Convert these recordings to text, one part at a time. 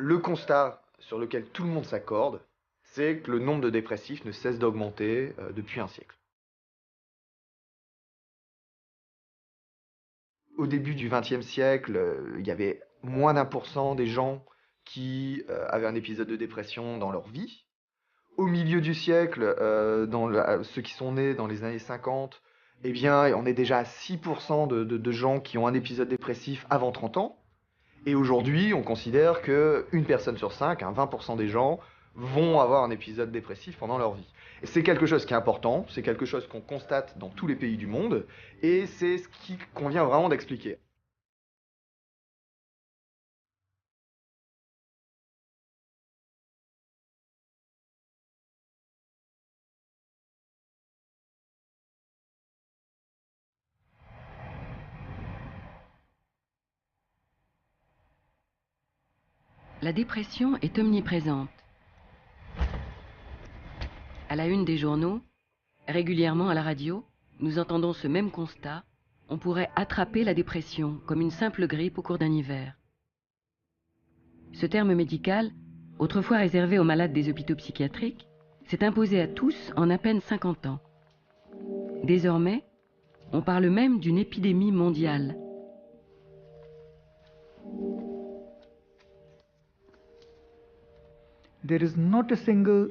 Le constat sur lequel tout le monde s'accorde, c'est que le nombre de dépressifs ne cesse d'augmenter depuis un siècle. Au début du XXe siècle, il y avait moins d'1% des gens qui avaient un épisode de dépression dans leur vie. Au milieu du siècle, ceux qui sont nés dans les années 50, eh bien, on est déjà à 6% de gens qui ont un épisode dépressif avant 30 ans. Et aujourd'hui, on considère qu'une personne sur 5, 20% des gens, vont avoir un épisode dépressif pendant leur vie. Et c'est quelque chose qui est important, c'est quelque chose qu'on constate dans tous les pays du monde, et c'est ce qui convient vraiment d'expliquer. La dépression est omniprésente. À la une des journaux, régulièrement à la radio, nous entendons ce même constat. On pourrait attraper la dépression comme une simple grippe au cours d'un hiver. Ce terme médical, autrefois réservé aux malades des hôpitaux psychiatriques, s'est imposé à tous en à peine 50 ans. Désormais, on parle même d'une épidémie mondiale.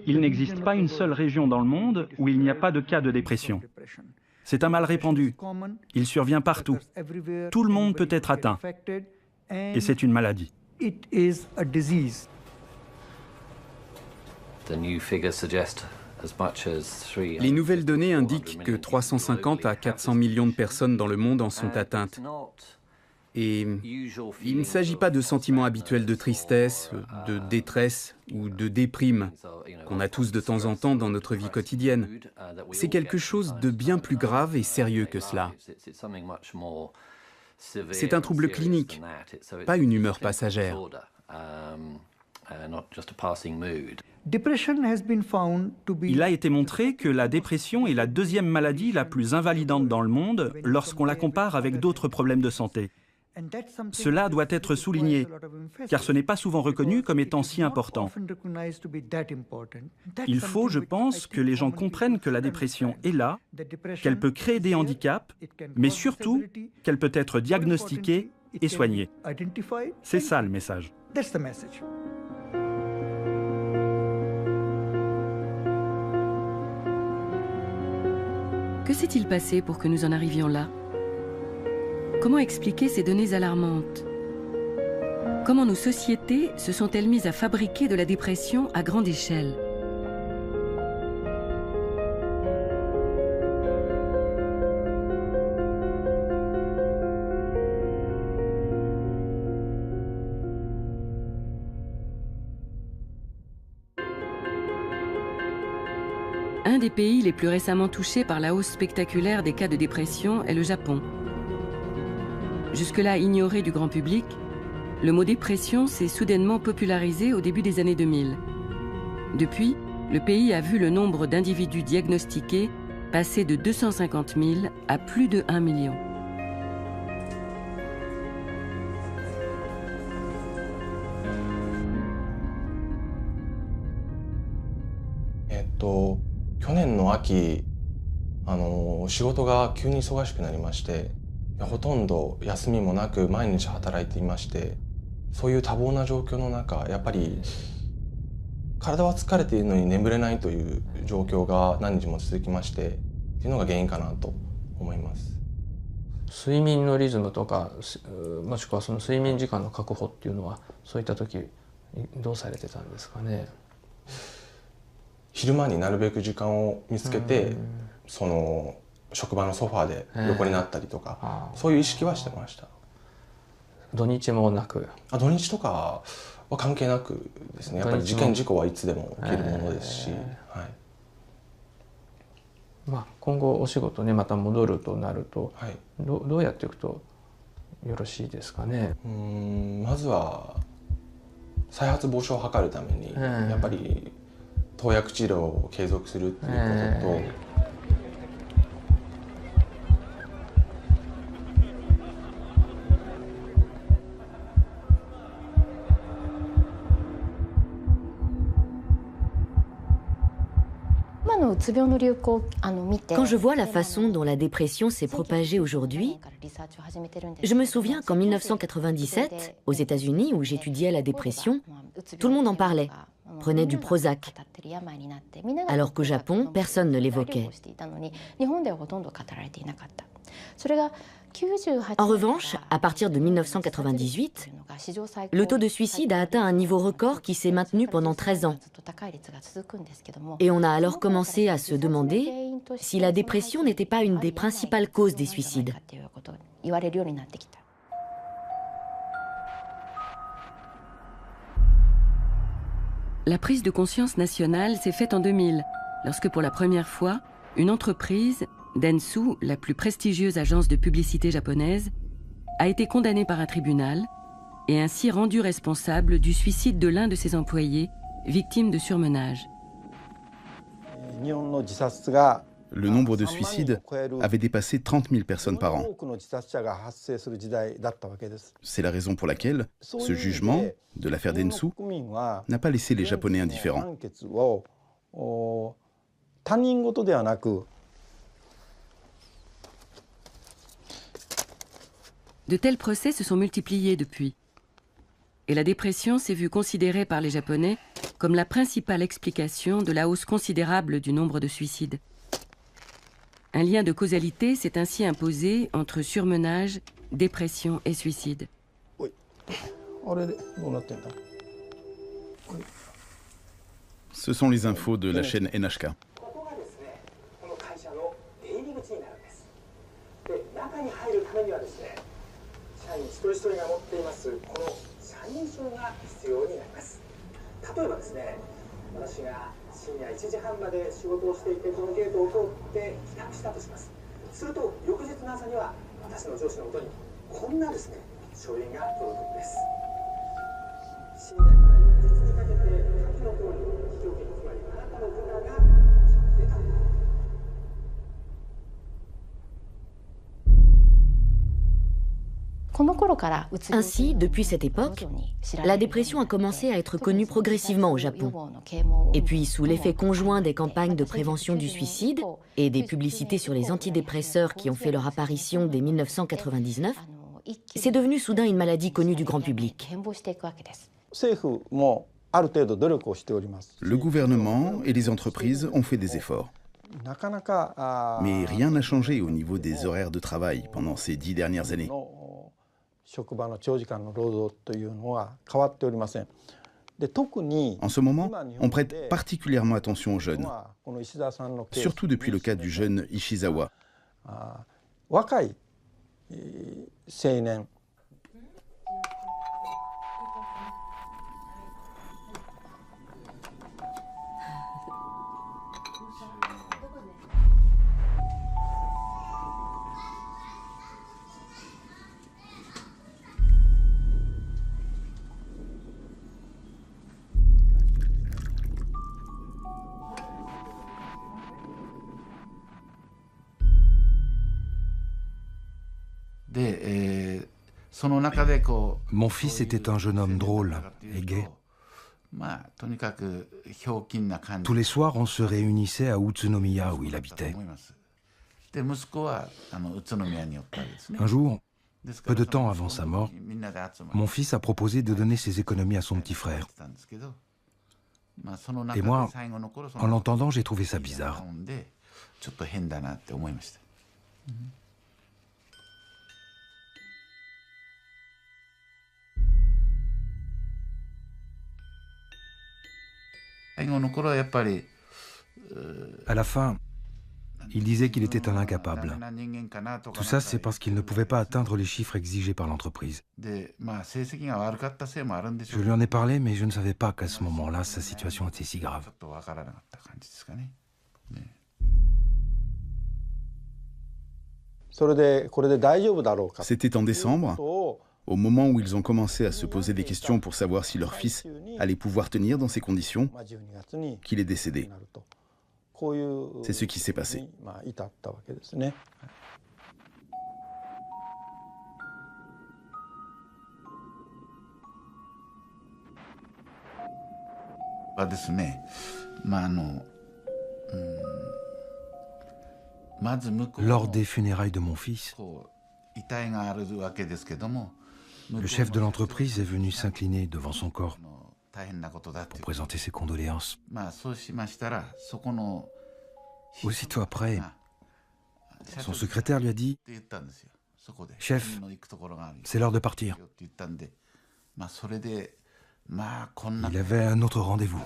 Il n'existe pas une seule région dans le monde où il n'y a pas de cas de dépression. C'est un mal répandu. Il survient partout. Tout le monde peut être atteint. Et c'est une maladie. Les nouvelles données indiquent que 350 à 400 millions de personnes dans le monde en sont atteintes. Et il ne s'agit pas de sentiments habituels de tristesse, de détresse ou de déprime qu'on a tous de temps en temps dans notre vie quotidienne. C'est quelque chose de bien plus grave et sérieux que cela. C'est un trouble clinique, pas une humeur passagère. Il a été montré que la dépression est la deuxième maladie la plus invalidante dans le monde lorsqu'on la compare avec d'autres problèmes de santé. Cela doit être souligné, car ce n'est pas souvent reconnu comme étant si important. Il faut, je pense, que les gens comprennent que la dépression est là, qu'elle peut créer des handicaps, mais surtout qu'elle peut être diagnostiquée et soignée. C'est ça le message. Que s'est-il passé pour que nous en arrivions là ? Comment expliquer ces données alarmantes ? Comment nos sociétés se sont-elles mises à fabriquer de la dépression à grande échelle ? Un des pays les plus récemment touchés par la hausse spectaculaire des cas de dépression est le Japon. Jusque-là ignoré du grand public, le mot dépression s'est soudainement popularisé au début des années 2000. Depuis, le pays a vu le nombre d'individus diagnostiqués passer de 250 000 à plus de 1 million. Quand je vois la façon dont la dépression s'est propagée aujourd'hui, je me souviens qu'en 1997, aux États-Unis, où j'étudiais la dépression, tout le monde en parlait, prenait du Prozac, alors qu'au Japon, personne ne l'évoquait. En revanche, à partir de 1998, le taux de suicide a atteint un niveau record qui s'est maintenu pendant 13 ans. Et on a alors commencé à se demander si la dépression n'était pas une des principales causes des suicides. La prise de conscience nationale s'est faite en 2000, lorsque pour la première fois, une entreprise, Dentsu, la plus prestigieuse agence de publicité japonaise, a été condamnée par un tribunal et ainsi rendue responsable du suicide de l'un de ses employés, victime de surmenage. Le nombre de suicides avait dépassé 30 000 personnes par an. C'est la raison pour laquelle ce jugement de l'affaire Dentsu n'a pas laissé les Japonais indifférents. De tels procès se sont multipliés depuis. Et la dépression s'est vue considérée par les Japonais comme la principale explication de la hausse considérable du nombre de suicides. Un lien de causalité s'est ainsi imposé entre surmenage, dépression et suicide. Ce sont les infos de la chaîne NHK. Ainsi, depuis cette époque, la dépression a commencé à être connue progressivement au Japon. Et puis, sous l'effet conjoint des campagnes de prévention du suicide et des publicités sur les antidépresseurs qui ont fait leur apparition dès 1999, c'est devenu soudain une maladie connue du grand public. Le gouvernement et les entreprises ont fait des efforts. Mais rien n'a changé au niveau des horaires de travail pendant ces 10 dernières années. En ce moment, on prête particulièrement attention aux jeunes, surtout depuis le cas du jeune Ishizawa. Mon fils était un jeune homme drôle et gai. Tous les soirs, on se réunissait à Utsunomiya où il habitait. Un jour, peu de temps avant sa mort, mon fils a proposé de donner ses économies à son petit frère. Et moi, en l'entendant, j'ai trouvé ça bizarre. À la fin, il disait qu'il était un incapable. Tout ça, c'est parce qu'il ne pouvait pas atteindre les chiffres exigés par l'entreprise. Je lui en ai parlé, mais je ne savais pas qu'à ce moment-là, sa situation était si grave. C'était en décembre, au moment où ils ont commencé à se poser des questions pour savoir si leur fils allait pouvoir tenir dans ces conditions, qu'il est décédé. C'est ce qui s'est passé. Lors des funérailles de mon fils, le chef de l'entreprise est venu s'incliner devant son corps pour présenter ses condoléances. Aussitôt après, son secrétaire lui a dit « Chef, c'est l'heure de partir ». Il avait un autre rendez-vous.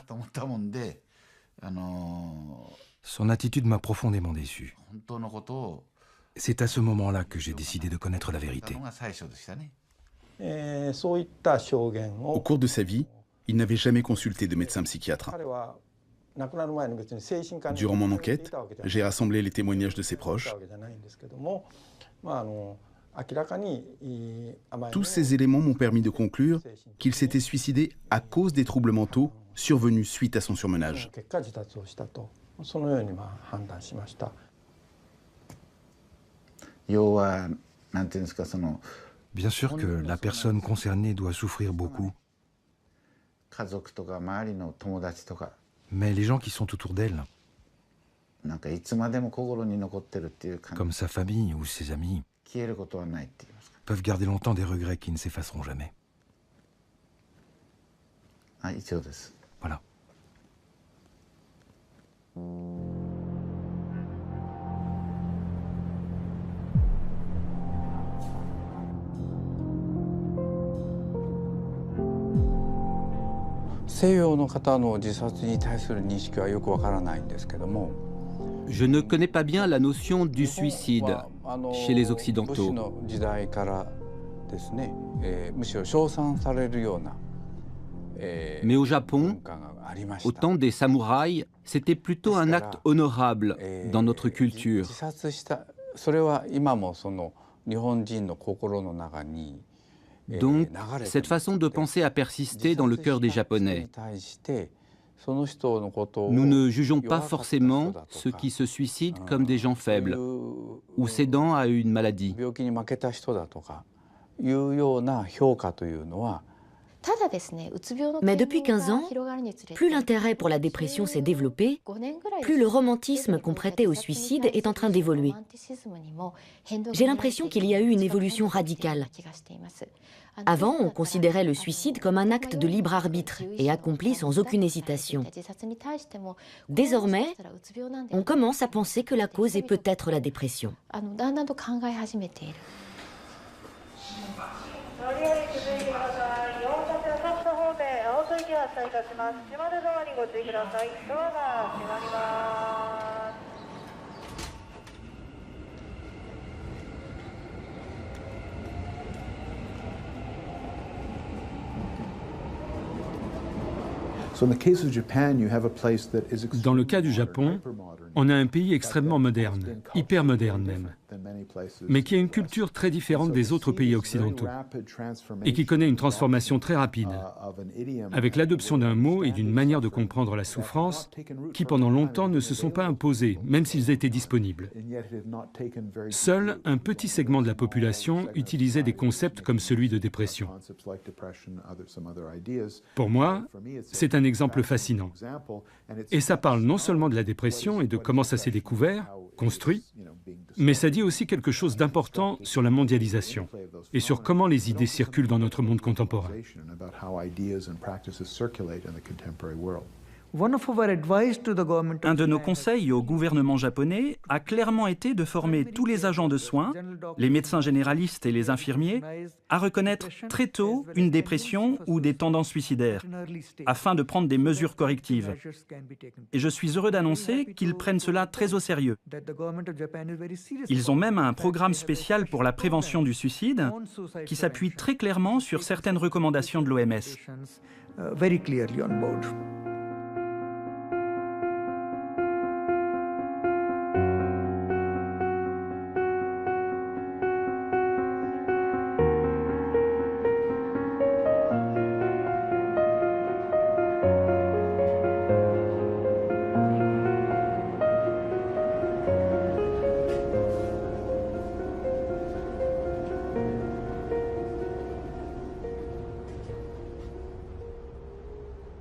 Son attitude m'a profondément déçu. C'est à ce moment-là que j'ai décidé de connaître la vérité. Au cours de sa vie, il n'avait jamais consulté de médecin psychiatre. Durant mon enquête, j'ai rassemblé les témoignages de ses proches. Tous ces éléments m'ont permis de conclure qu'il s'était suicidé à cause des troubles mentaux survenus suite à son surmenage. Bien sûr que la personne concernée doit souffrir beaucoup, mais les gens qui sont autour d'elle, comme sa famille ou ses amis, peuvent garder longtemps des regrets qui ne s'effaceront jamais. Voilà. Je ne connais pas bien la notion du suicide chez les Occidentaux. Mais au Japon, au temps des samouraïs, c'était plutôt un acte honorable dans notre culture. Donc, cette façon de penser a persisté dans le cœur des Japonais. Nous ne jugeons pas forcément ceux qui se suicident comme des gens faibles ou cédant à une maladie. Mais depuis 15 ans, plus l'intérêt pour la dépression s'est développé, plus le romantisme qu'on prêtait au suicide est en train d'évoluer. J'ai l'impression qu'il y a eu une évolution radicale. Avant, on considérait le suicide comme un acte de libre arbitre et accompli sans aucune hésitation. Désormais, on commence à penser que la cause est peut-être la dépression. Dans le cas du Japon, on a un pays extrêmement moderne, hyper moderne même, mais qui a une culture très différente des autres pays occidentaux et qui connaît une transformation très rapide, avec l'adoption d'un mot et d'une manière de comprendre la souffrance qui pendant longtemps ne se sont pas imposés, même s'ils étaient disponibles. Seul un petit segment de la population utilisait des concepts comme celui de dépression. Pour moi, c'est un exemple fascinant. Et ça parle non seulement de la dépression et de comment ça s'est découvert, construit, mais ça dit aussi quelque chose d'important sur la mondialisation et sur comment les idées circulent dans notre monde contemporain. Un de nos conseils au gouvernement japonais a clairement été de former tous les agents de soins, les médecins généralistes et les infirmiers, à reconnaître très tôt une dépression ou des tendances suicidaires, afin de prendre des mesures correctives. Et je suis heureux d'annoncer qu'ils prennent cela très au sérieux. Ils ont même un programme spécial pour la prévention du suicide qui s'appuie très clairement sur certaines recommandations de l'OMS.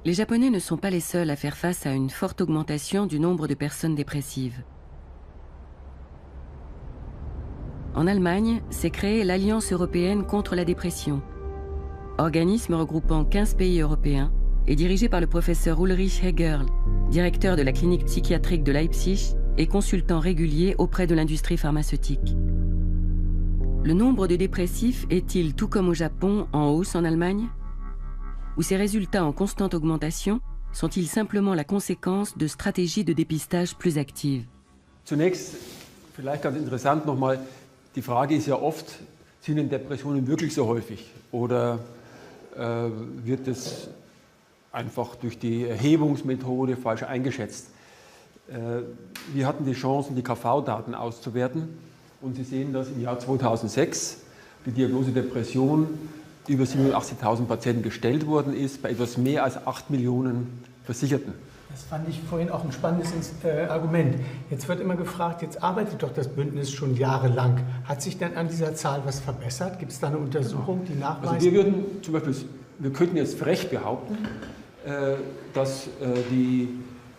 Les Japonais ne sont pas les seuls à faire face à une forte augmentation du nombre de personnes dépressives. En Allemagne, s'est créée l'Alliance européenne contre la dépression, organisme regroupant 15 pays européens et dirigé par le professeur Ulrich Hegerl, directeur de la clinique psychiatrique de Leipzig et consultant régulier auprès de l'industrie pharmaceutique. Le nombre de dépressifs est-il, tout comme au Japon, en hausse en Allemagne? Ou ces résultats en constante augmentation sont-ils simplement la conséquence de stratégies de dépistage plus actives? Zunächst, vielleicht ganz interessant nochmal, die Frage ist ja oft, sind denn Depressionen wirklich so häufig? Oder wird es einfach durch die Erhebungsmethode falsch eingeschätzt? Wir hatten die Chance, die KV-Daten auszuwerten und Sie sehen, dass im Jahr 2006 die Diagnose Depression über 87.000 Patienten gestellt worden ist, bei etwas mehr als 8 Millionen Versicherten. Das fand ich vorhin auch ein spannendes Argument. Jetzt wird immer gefragt, jetzt arbeitet doch das Bündnis schon jahrelang. Hat sich denn an dieser Zahl was verbessert? Gibt es da eine Untersuchung, die nachweist? Also wir würden zum Beispiel, wir könnten jetzt frech behaupten, dass die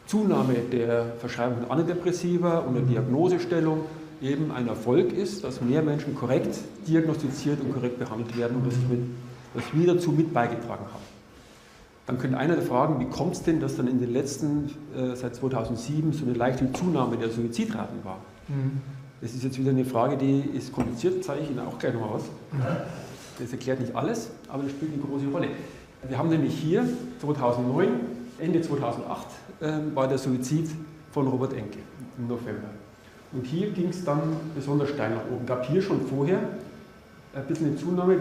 Zunahme der Verschreibung von Antidepressiva und der Diagnosestellung eben ein Erfolg ist, dass mehr Menschen korrekt diagnostiziert und korrekt behandelt werden und dass wir dazu mit beigetragen haben. Dann könnte einer fragen, wie kommt es denn, dass dann in den letzten, seit 2007, so eine leichte Zunahme der Suizidraten war? Das ist jetzt wieder eine Frage, die ist kompliziert, zeige ich Ihnen auch gleich noch mal was. Das erklärt nicht alles, aber das spielt eine große Rolle. Wir haben nämlich hier 2009, Ende 2008, war der Suizid von Robert Enke im November. Und hier ging es dann besonders steil nach oben. Gab hier schon vorher ein bisschen eine Zunahme,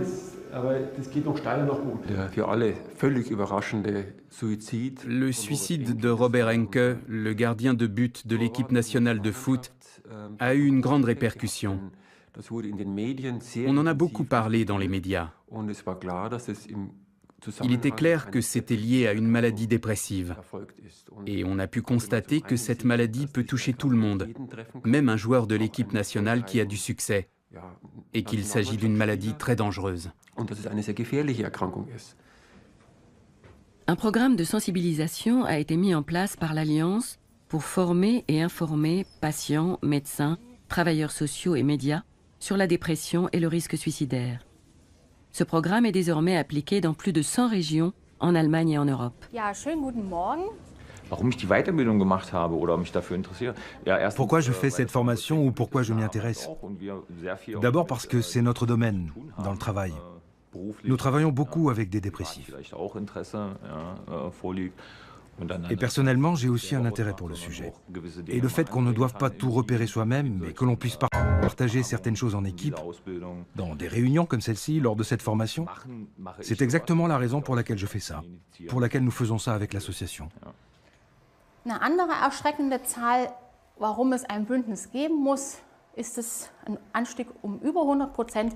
aber das geht noch steiler nach oben. Der für alle völlig überraschende Suizid. Le suicide de Robert Enke, le gardien de but de l'équipe nationale de foot, a eu une grande répercussion. On en a beaucoup parlé dans les médias. Il était clair que c'était lié à une maladie dépressive. Et on a pu constater que cette maladie peut toucher tout le monde, même un joueur de l'équipe nationale qui a du succès, et qu'il s'agit d'une maladie très dangereuse. Un programme de sensibilisation a été mis en place par l'Alliance pour former et informer patients, médecins, travailleurs sociaux et médias sur la dépression et le risque suicidaire. Ce programme est désormais appliqué dans plus de 100 régions en Allemagne et en Europe. Pourquoi je fais cette formation ou pourquoi je m'y intéresse? D'abord parce que c'est notre domaine dans le travail. Nous travaillons beaucoup avec des dépressifs. Et personnellement, j'ai aussi un intérêt pour le sujet. Et le fait qu'on ne doive pas tout repérer soi-même, mais que l'on puisse partager certaines choses en équipe, dans des réunions comme celle-ci, lors de cette formation, c'est exactement la raison pour laquelle je fais ça, pour laquelle nous faisons ça avec l'association. Eine andere erschreckende Zahl, warum es ein Bündnis geben muss, ist es ein Anstieg über 100%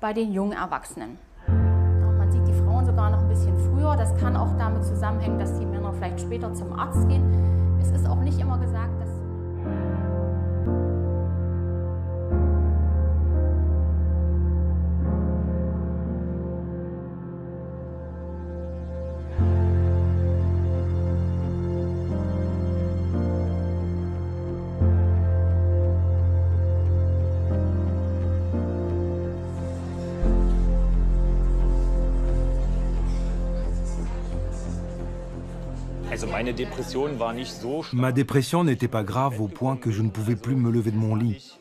bei den jungen Erwachsenen. Man sieht die Frauen sogar noch ein bisschen früher. Das kann auch damit zusammenhängen, dass die Männer vielleicht später zum Arzt gehen. Es ist auch nicht immer gesagt, dass... Ma dépression n'était pas grave au point que je ne pouvais plus me lever de mon lit.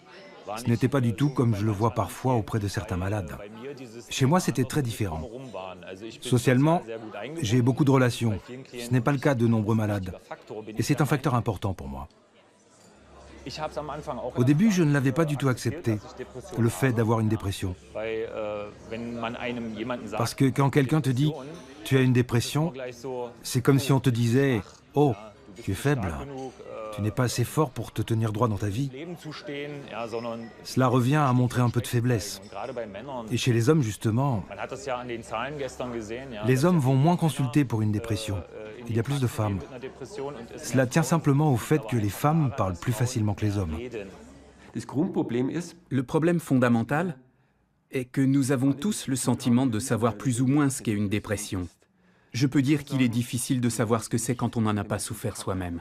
Ce n'était pas du tout comme je le vois parfois auprès de certains malades. Chez moi, c'était très différent. Socialement, j'ai beaucoup de relations. Ce n'est pas le cas de nombreux malades. Et c'est un facteur important pour moi. Au début, je ne l'avais pas du tout accepté, le fait d'avoir une dépression. Parce que quand quelqu'un te dit « tu as une dépression », c'est comme si on te disait « oh, tu es faible, tu n'es pas assez fort pour te tenir droit dans ta vie ». Cela revient à montrer un peu de faiblesse. Et chez les hommes, justement, les hommes vont moins consulter pour une dépression. Il y a plus de femmes. Cela tient simplement au fait que les femmes parlent plus facilement que les hommes. Le problème fondamental est que nous avons tous le sentiment de savoir plus ou moins ce qu'est une dépression. Je peux dire qu'il est difficile de savoir ce que c'est quand on n'en a pas souffert soi-même.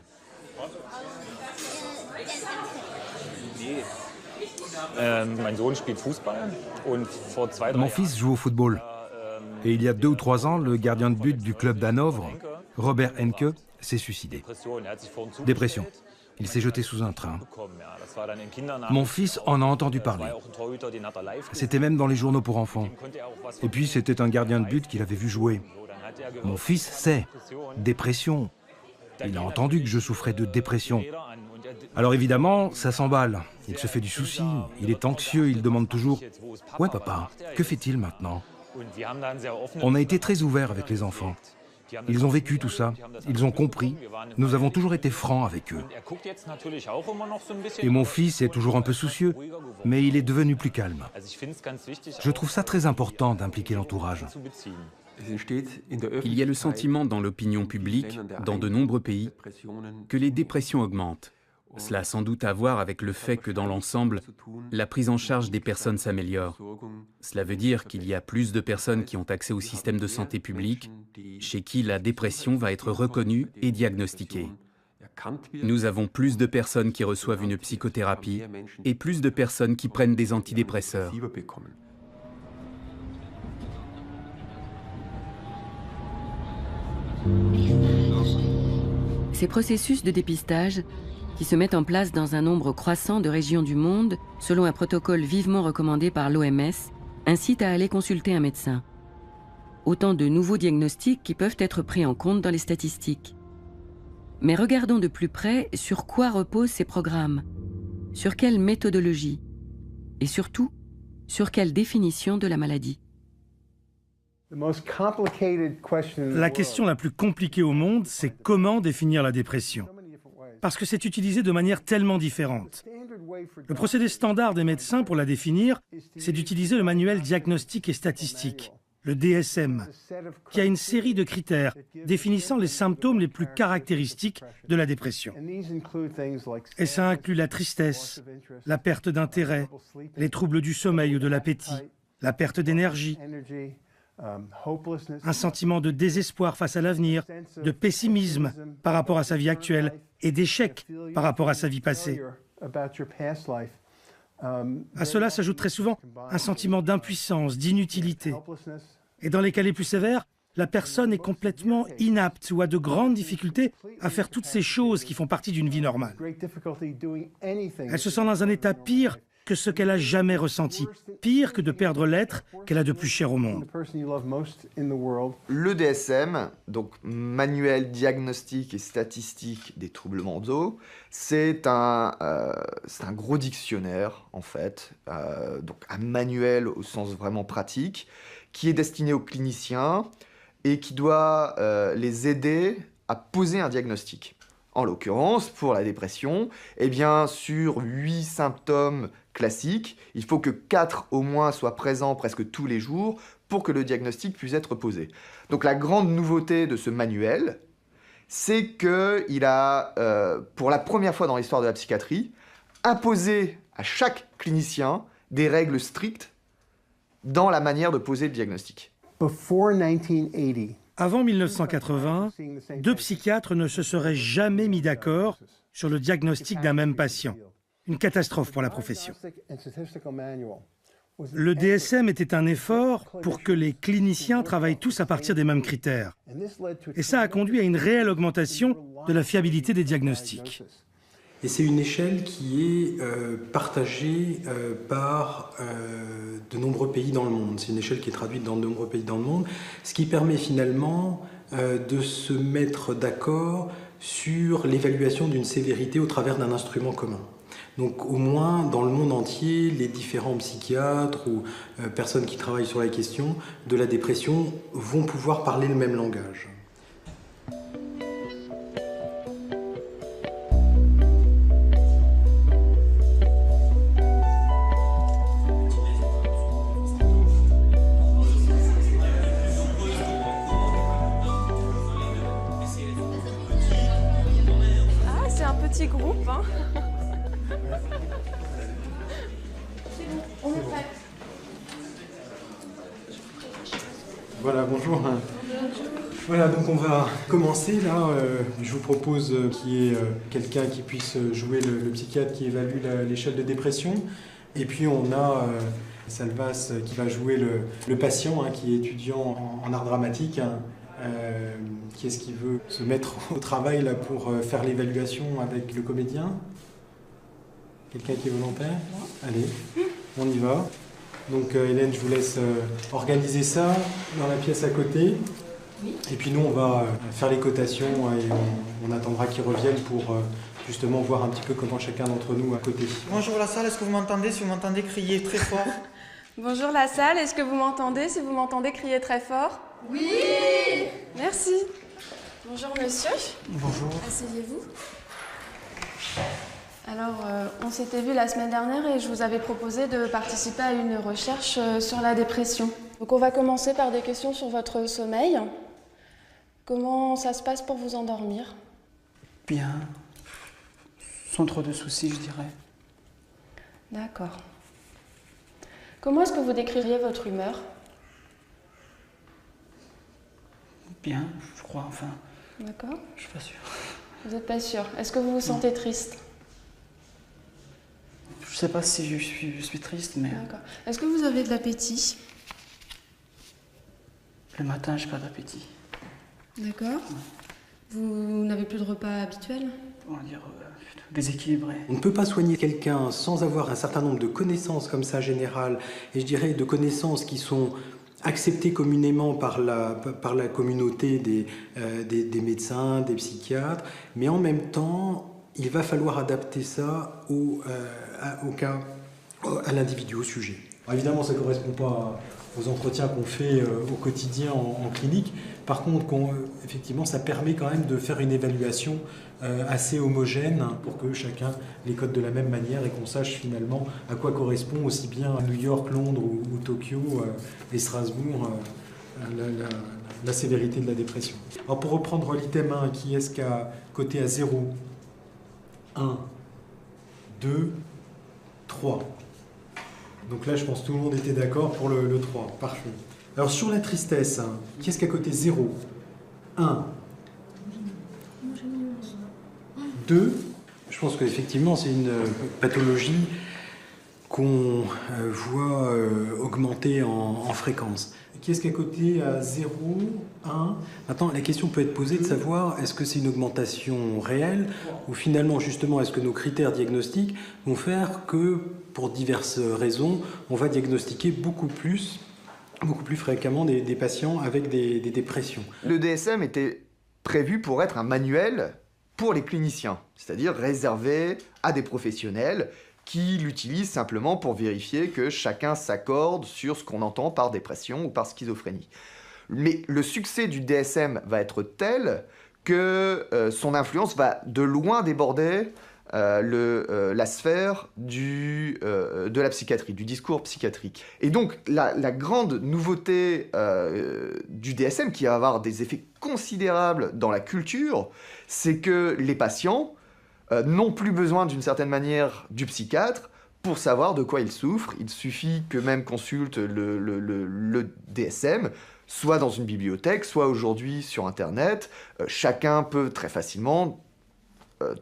Mon fils joue au football. Et il y a 2 ou 3 ans, le gardien de but du club d'Hanovre, Robert Enke, s'est suicidé. Dépression. Il s'est jeté sous un train. Mon fils en a entendu parler. C'était même dans les journaux pour enfants. Et puis c'était un gardien de but qu'il avait vu jouer. Mon fils sait. Dépression. Il a entendu que je souffrais de dépression. Alors évidemment, ça s'emballe. Il se fait du souci, il est anxieux, il demande toujours « Ouais papa, que fait-il maintenant ?» On a été très ouverts avec les enfants. Ils ont vécu tout ça, ils ont compris. Nous avons toujours été francs avec eux. Et mon fils est toujours un peu soucieux, mais il est devenu plus calme. Je trouve ça très important d'impliquer l'entourage. Il y a le sentiment dans l'opinion publique, dans de nombreux pays, que les dépressions augmentent. Cela a sans doute à voir avec le fait que dans l'ensemble, la prise en charge des personnes s'améliore. Cela veut dire qu'il y a plus de personnes qui ont accès au système de santé publique, chez qui la dépression va être reconnue et diagnostiquée. Nous avons plus de personnes qui reçoivent une psychothérapie et plus de personnes qui prennent des antidépresseurs. Ces processus de dépistage, qui se mettent en place dans un nombre croissant de régions du monde, selon un protocole vivement recommandé par l'OMS, incitent à aller consulter un médecin. Autant de nouveaux diagnostics qui peuvent être pris en compte dans les statistiques. Mais regardons de plus près sur quoi reposent ces programmes, sur quelle méthodologie, et surtout, sur quelle définition de la maladie. La question la plus compliquée au monde, c'est comment définir la dépression. Parce que c'est utilisé de manière tellement différente. Le procédé standard des médecins pour la définir, c'est d'utiliser le manuel diagnostique et statistique, le DSM, qui a une série de critères définissant les symptômes les plus caractéristiques de la dépression. Et ça inclut la tristesse, la perte d'intérêt, les troubles du sommeil ou de l'appétit, la perte d'énergie, un sentiment de désespoir face à l'avenir, de pessimisme par rapport à sa vie actuelle et d'échec par rapport à sa vie passée. À cela s'ajoute très souvent un sentiment d'impuissance, d'inutilité. Et dans les cas les plus sévères, la personne est complètement inapte ou a de grandes difficultés à faire toutes ces choses qui font partie d'une vie normale. Elle se sent dans un état pire que ce qu'elle a jamais ressenti, pire que de perdre l'être qu'elle a de plus cher au monde. Le DSM, donc Manuel diagnostique et statistique des troubles mentaux, c'est un gros dictionnaire en fait, donc un manuel au sens vraiment pratique, qui est destiné aux cliniciens et qui doit les aider à poser un diagnostic. En l'occurrence, pour la dépression, eh bien, sur 8 symptômes classiques, il faut que 4 au moins soient présents presque tous les jours pour que le diagnostic puisse être posé. Donc la grande nouveauté de ce manuel, c'est qu'il a, pour la première fois dans l'histoire de la psychiatrie, imposé à chaque clinicien des règles strictes dans la manière de poser le diagnostic. Avant 1980, 2 psychiatres ne se seraient jamais mis d'accord sur le diagnostic d'un même patient. Une catastrophe pour la profession. Le DSM était un effort pour que les cliniciens travaillent tous à partir des mêmes critères. Et ça a conduit à une réelle augmentation de la fiabilité des diagnostics. Et c'est une échelle qui est partagée par de nombreux pays dans le monde. C'est une échelle qui est traduite dans de nombreux pays dans le monde, ce qui permet finalement de se mettre d'accord sur l'évaluation d'une sévérité au travers d'un instrument commun. Donc au moins dans le monde entier, les différents psychiatres ou personnes qui travaillent sur la question de la dépression vont pouvoir parler le même langage. Ah, c'est un petit groupe, hein. Voilà, bonjour. Voilà, donc on va commencer là. Je vous propose qu'il y ait quelqu'un qui puisse jouer le psychiatre qui évalue l'échelle de dépression. Et puis on a Salvas qui va jouer le patient qui est étudiant en art dramatique. Qui est-ce qui veut se mettre au travail là, pour faire l'évaluation avec le comédien? Quelqu'un qui est volontaire? Allez, on y va. Donc Hélène, je vous laisse organiser ça dans la pièce à côté. Oui. Et puis nous, on va faire les cotations et on attendra qu'ils reviennent pour justement voir un petit peu comment chacun d'entre nous à côté. Bonjour la salle, est-ce que vous m'entendez? Si vous m'entendez crier très fort. Bonjour la salle, est-ce que vous m'entendez? Si vous m'entendez crier très fort? Oui! Merci. Bonjour monsieur. Bonjour. Asseyez-vous. Alors, on s'était vu la semaine dernière et je vous avais proposé de participer à une recherche sur la dépression. Donc on va commencer par des questions sur votre sommeil. Comment ça se passe pour vous endormir? Bien. Sans trop de soucis, je dirais. D'accord. Comment est-ce que vous décririez votre humeur? Bien, je crois, enfin... D'accord. Je suis pas sûr. Vous n'êtes pas sûr. Est-ce que vous vous sentez triste? Je sais pas si je suis triste, mais... D'accord. Est-ce que vous avez de l'appétit? Le matin, j'ai pas d'appétit. D'accord. Ouais. Vous n'avez plus de repas habituel? On va dire déséquilibré. On ne peut pas soigner quelqu'un sans avoir un certain nombre de connaissances comme ça générales, et je dirais de connaissances qui sont acceptées communément par la communauté des médecins, des psychiatres, mais en même temps, il va falloir adapter ça au cas, à l'individu, au sujet. Alors évidemment, ça ne correspond pas aux entretiens qu'on fait au quotidien en clinique. Par contre, effectivement, ça permet quand même de faire une évaluation assez homogène pour que chacun les code de la même manière et qu'on sache finalement à quoi correspond aussi bien New York, Londres ou Tokyo et Strasbourg la sévérité de la dépression. Alors pour reprendre l'item 1, qui est-ce qu'a coté à 0? 1, 2, 3. Donc là, je pense que tout le monde était d'accord pour le 3. Parfait. Alors sur la tristesse, qui est-ce qu'a coté 0? 1, 2. Je pense qu'effectivement, c'est une pathologie qu'on voit augmenter en fréquence. Qui est-ce qui est coté à 0, 1? Maintenant, la question peut être posée de savoir est-ce que c'est une augmentation réelle ou finalement, justement, est-ce que nos critères diagnostiques vont faire que, pour diverses raisons, on va diagnostiquer beaucoup plus fréquemment des patients avec des dépressions. Le DSM était prévu pour être un manuel pour les cliniciens, c'est-à-dire réservé à des professionnels qui l'utilisent simplement pour vérifier que chacun s'accorde sur ce qu'on entend par dépression ou par schizophrénie. Mais le succès du DSM va être tel que son influence va de loin déborder la sphère de la psychiatrie, du discours psychiatrique. Et donc, la grande nouveauté du DSM, qui va avoir des effets considérables dans la culture, c'est que les patients n'ont plus besoin d'une certaine manière du psychiatre pour savoir de quoi ils souffrent. Il suffit qu'eux-mêmes consultent le DSM, soit dans une bibliothèque, soit aujourd'hui sur Internet. Chacun peut très facilement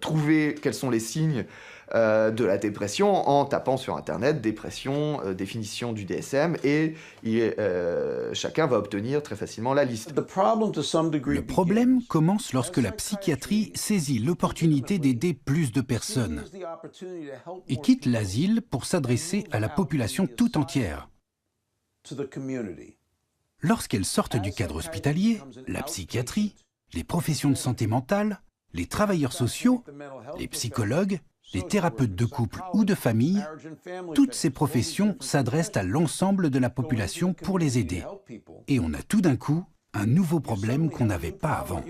trouver quels sont les signes de la dépression en tapant sur Internet dépression, définition du DSM, et chacun va obtenir très facilement la liste. Le problème commence lorsque la psychiatrie saisit l'opportunité d'aider plus de personnes et quitte l'asile pour s'adresser à la population tout entière. Lorsqu'elles sortent du cadre hospitalier, la psychiatrie, les professions de santé mentale, les travailleurs sociaux, les psychologues, les thérapeutes de couple ou de famille, toutes ces professions s'adressent à l'ensemble de la population pour les aider. Et on a tout d'un coup un nouveau problème qu'on n'avait pas avant.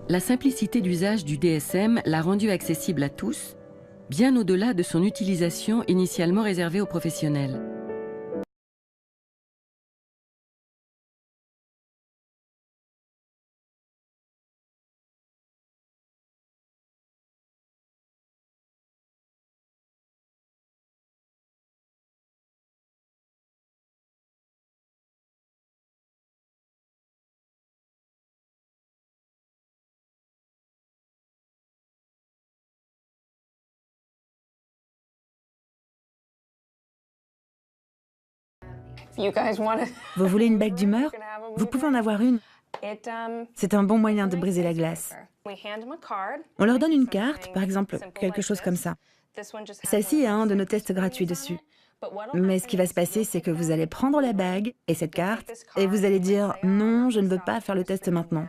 La simplicité d'usage du DSM l'a rendu accessible à tous, bien au-delà de son utilisation initialement réservée aux professionnels. Vous voulez une bague d'humeur? Vous pouvez en avoir une. C'est un bon moyen de briser la glace. On leur donne une carte, par exemple, quelque chose comme ça. Celle-ci a un de nos tests gratuits dessus. Mais ce qui va se passer, c'est que vous allez prendre la bague et cette carte, et vous allez dire « Non, je ne veux pas faire le test maintenant ».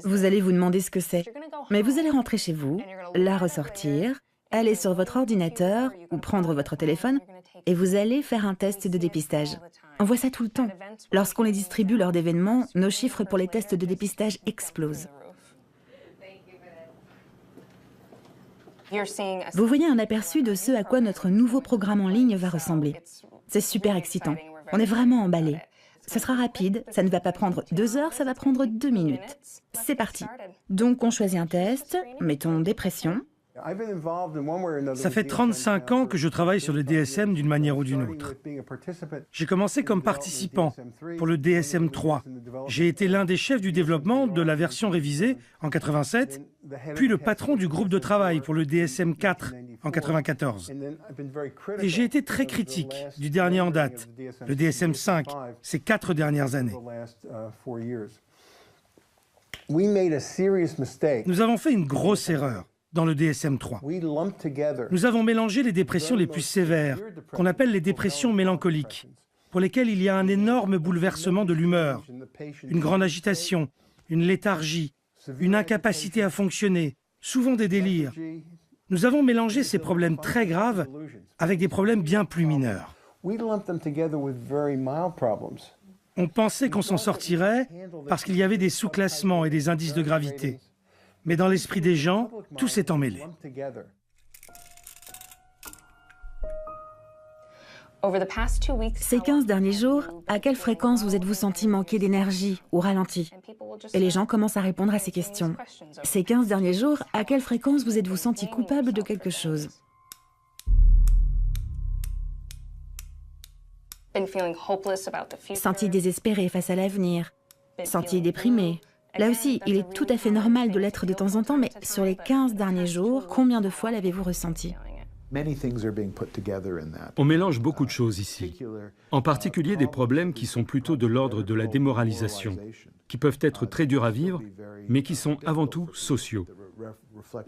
Vous allez vous demander ce que c'est. Mais vous allez rentrer chez vous, la ressortir, aller sur votre ordinateur ou prendre votre téléphone, et vous allez faire un test de dépistage. On voit ça tout le temps. Lorsqu'on les distribue lors d'événements, nos chiffres pour les tests de dépistage explosent. Vous voyez un aperçu de ce à quoi notre nouveau programme en ligne va ressembler. C'est super excitant. On est vraiment emballé. Ce sera rapide, ça ne va pas prendre 2 heures, ça va prendre 2 minutes. C'est parti. Donc on choisit un test, mettons dépression. Ça fait 35 ans que je travaille sur le DSM d'une manière ou d'une autre. J'ai commencé comme participant pour le DSM-3. J'ai été l'un des chefs du développement de la version révisée en 87, puis le patron du groupe de travail pour le DSM-4 en 94. Et j'ai été très critique du dernier en date, le DSM-5, ces 4 dernières années. Nous avons fait une grosse erreur dans le DSM-3. Nous avons mélangé les dépressions les plus sévères, qu'on appelle les dépressions mélancoliques, pour lesquelles il y a un énorme bouleversement de l'humeur, une grande agitation, une léthargie, une incapacité à fonctionner, souvent des délires. Nous avons mélangé ces problèmes très graves avec des problèmes bien plus mineurs. On pensait qu'on s'en sortirait parce qu'il y avait des sous-classements et des indices de gravité. Mais dans l'esprit des gens, tout s'est emmêlé. Ces 15 derniers jours, à quelle fréquence vous êtes-vous senti manquer d'énergie ou ralenti? Et les gens commencent à répondre à ces questions. Ces 15 derniers jours, à quelle fréquence vous êtes-vous senti coupable de quelque chose? Senti désespéré face à l'avenir? Senti déprimé? Là aussi, il est tout à fait normal de l'être de temps en temps, mais sur les 15 derniers jours, combien de fois l'avez-vous ressenti? On mélange beaucoup de choses ici, en particulier des problèmes qui sont plutôt de l'ordre de la démoralisation, qui peuvent être très durs à vivre, mais qui sont avant tout sociaux.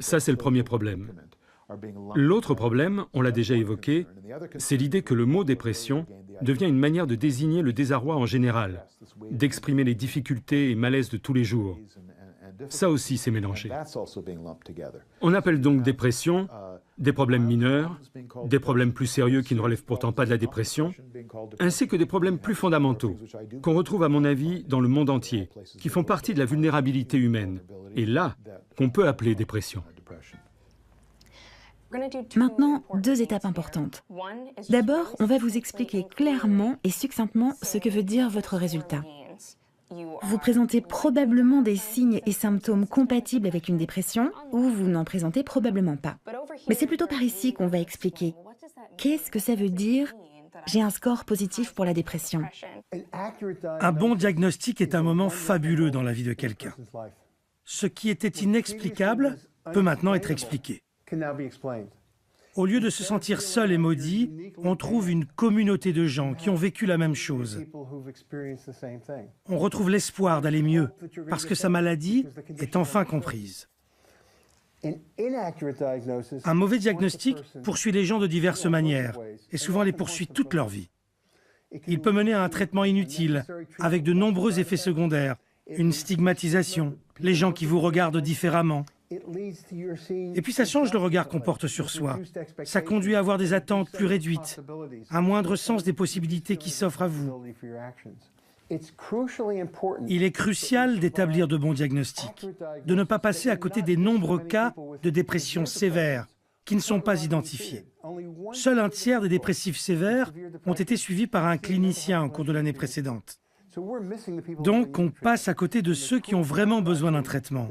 Ça, c'est le premier problème. L'autre problème, on l'a déjà évoqué, c'est l'idée que le mot dépression devient une manière de désigner le désarroi en général, d'exprimer les difficultés et malaises de tous les jours. Ça aussi, c'est mélangé. On appelle donc dépression des problèmes mineurs, des problèmes plus sérieux qui ne relèvent pourtant pas de la dépression, ainsi que des problèmes plus fondamentaux, qu'on retrouve à mon avis dans le monde entier, qui font partie de la vulnérabilité humaine, et là, qu'on peut appeler dépression. Maintenant, 2 étapes importantes. D'abord, on va vous expliquer clairement et succinctement ce que veut dire votre résultat. Vous présentez probablement des signes et symptômes compatibles avec une dépression ou vous n'en présentez probablement pas. Mais c'est plutôt par ici qu'on va expliquer. Qu'est-ce que ça veut dire « j'ai un score positif pour la dépression ». Un bon diagnostic est un moment fabuleux dans la vie de quelqu'un. Ce qui était inexplicable peut maintenant être expliqué. Au lieu de se sentir seul et maudit, on trouve une communauté de gens qui ont vécu la même chose. On retrouve l'espoir d'aller mieux, parce que sa maladie est enfin comprise. Un mauvais diagnostic poursuit les gens de diverses manières, et souvent les poursuit toute leur vie. Il peut mener à un traitement inutile, avec de nombreux effets secondaires, une stigmatisation, les gens qui vous regardent différemment. Et puis ça change le regard qu'on porte sur soi. Ça conduit à avoir des attentes plus réduites, un moindre sens des possibilités qui s'offrent à vous. Il est crucial d'établir de bons diagnostics, de ne pas passer à côté des nombreux cas de dépression sévère qui ne sont pas identifiés. Seul un tiers des dépressifs sévères ont été suivis par un clinicien au cours de l'année précédente. Donc, on passe à côté de ceux qui ont vraiment besoin d'un traitement.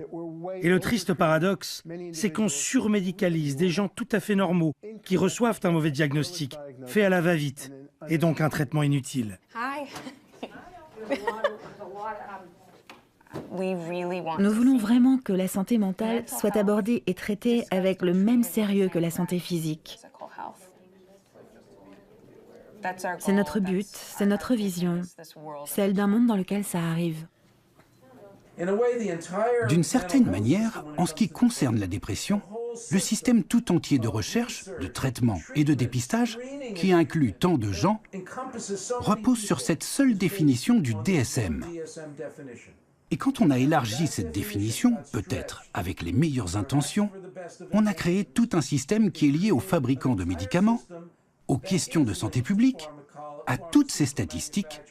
Et le triste paradoxe, c'est qu'on surmédicalise des gens tout à fait normaux qui reçoivent un mauvais diagnostic, fait à la va-vite, et donc un traitement inutile. Nous voulons vraiment que la santé mentale soit abordée et traitée avec le même sérieux que la santé physique. C'est notre but, c'est notre vision, celle d'un monde dans lequel ça arrive. D'une certaine manière, en ce qui concerne la dépression, le système tout entier de recherche, de traitement et de dépistage, qui inclut tant de gens, repose sur cette seule définition du DSM. Et quand on a élargi cette définition, peut-être avec les meilleures intentions, on a créé tout un système qui est lié aux fabricants de médicaments, aux questions de santé publique, à toutes ces statistiques,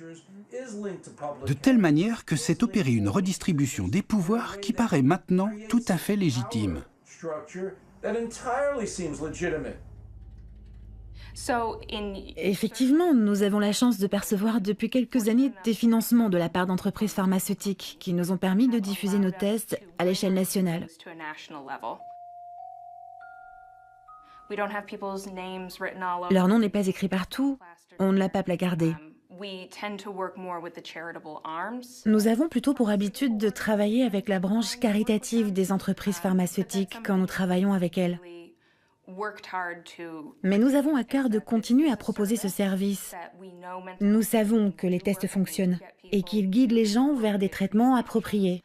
de telle manière que s'est opérée une redistribution des pouvoirs qui paraît maintenant tout à fait légitime. Effectivement, nous avons la chance de percevoir depuis quelques années des financements de la part d'entreprises pharmaceutiques qui nous ont permis de diffuser nos tests à l'échelle nationale. Leur nom n'est pas écrit partout, on ne l'a pas placardé. Nous avons plutôt pour habitude de travailler avec la branche caritative des entreprises pharmaceutiques quand nous travaillons avec elles. Mais nous avons à cœur de continuer à proposer ce service. Nous savons que les tests fonctionnent et qu'ils guident les gens vers des traitements appropriés.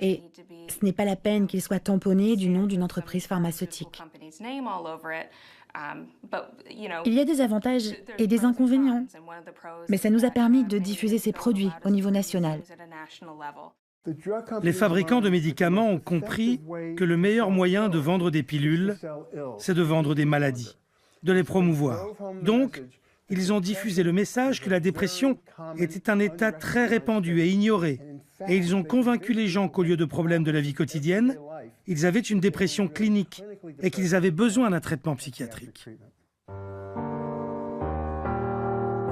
Et ce n'est pas la peine qu'ils soient tamponnés du nom d'une entreprise pharmaceutique. Il y a des avantages et des inconvénients, mais ça nous a permis de diffuser ces produits au niveau national. Les fabricants de médicaments ont compris que le meilleur moyen de vendre des pilules, c'est de vendre des maladies, de les promouvoir. Donc, ils ont diffusé le message que la dépression était un état très répandu et ignoré. Et ils ont convaincu les gens qu'au lieu de problèmes de la vie quotidienne, ils avaient une dépression clinique et qu'ils avaient besoin d'un traitement psychiatrique.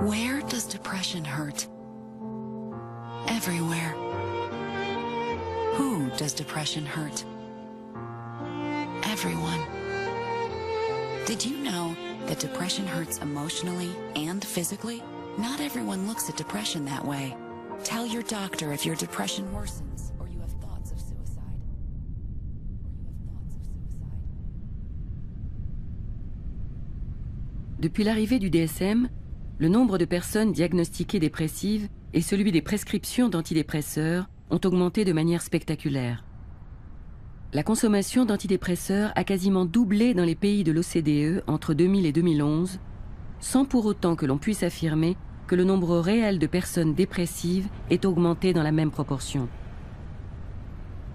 Where does depression hurt? Everywhere. Who does depression hurt? Everyone. Did you know that depression hurts emotionally and physically? Not everyone looks at depression that way. Tell your doctor if your depression worsens or you have thoughts of suicide. Depuis l'arrivée du DSM, le nombre de personnes diagnostiquées dépressives et celui des prescriptions d'antidépresseurs ont augmenté de manière spectaculaire. La consommation d'antidépresseurs a quasiment doublé dans les pays de l'OCDE entre 2000 et 2011, sans pour autant que l'on puisse affirmer que le nombre réel de personnes dépressives est augmenté dans la même proportion.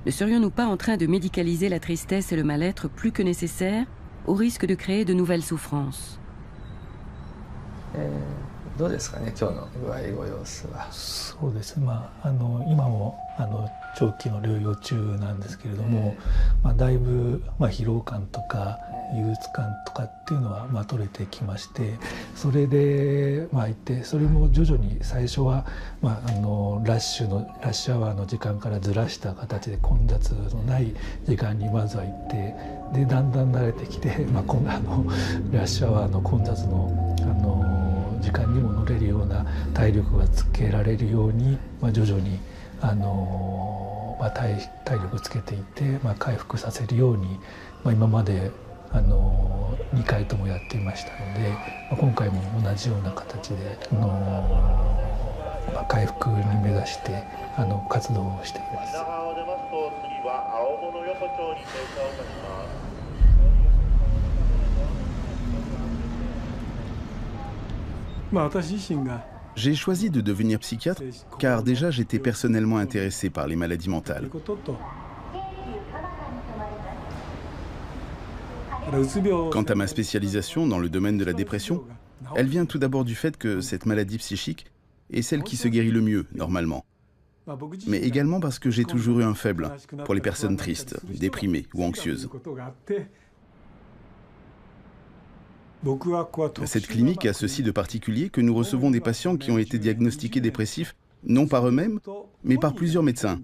Ne serions-nous pas en train de médicaliser la tristesse et le mal-être plus que nécessaire, au risque de créer de nouvelles souffrances? どうですかね、今日の具合ご様子は。そうです。今も長期の療養中なんですけれども、だいぶ疲労感とか憂鬱感とかっていうのは取れてきまして、それでいて、それも徐々に最初はラッシュアワーの時間からずらした形で混雑のない時間にまずは行って、でだんだん慣れてきて、今度ラッシュアワーの混雑の時間にも乗れるような体力がつけられるように、徐々に体力つけていって、回復させるように、今まで2回ともやっていましたので、今回も同じような形で回復に目指して活動をしています。J'ai choisi de devenir psychiatre car déjà j'étais personnellement intéressé par les maladies mentales. Quant à ma spécialisation dans le domaine de la dépression, elle vient tout d'abord du fait que cette maladie psychique est celle qui se guérit le mieux, normalement. Mais également parce que j'ai toujours eu un faible pour les personnes tristes, déprimées ou anxieuses. Cette clinique a ceci de particulier que nous recevons des patients qui ont été diagnostiqués dépressifs, non par eux-mêmes, mais par plusieurs médecins,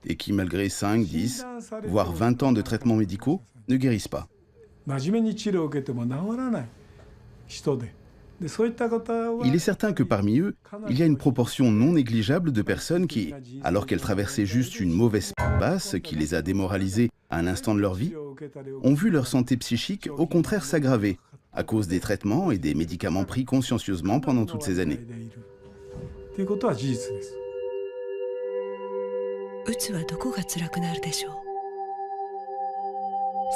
et qui, malgré 5, 10, voire 20 ans de traitements médicaux, ne guérissent pas. Il est certain que parmi eux, il y a une proportion non négligeable de personnes qui, alors qu'elles traversaient juste une mauvaise passe qui les a démoralisées à un instant de leur vie, ont vu leur santé psychique au contraire s'aggraver, à cause des traitements et des médicaments pris consciencieusement pendant toutes ces années. うつはどこが辛くなるでしょう。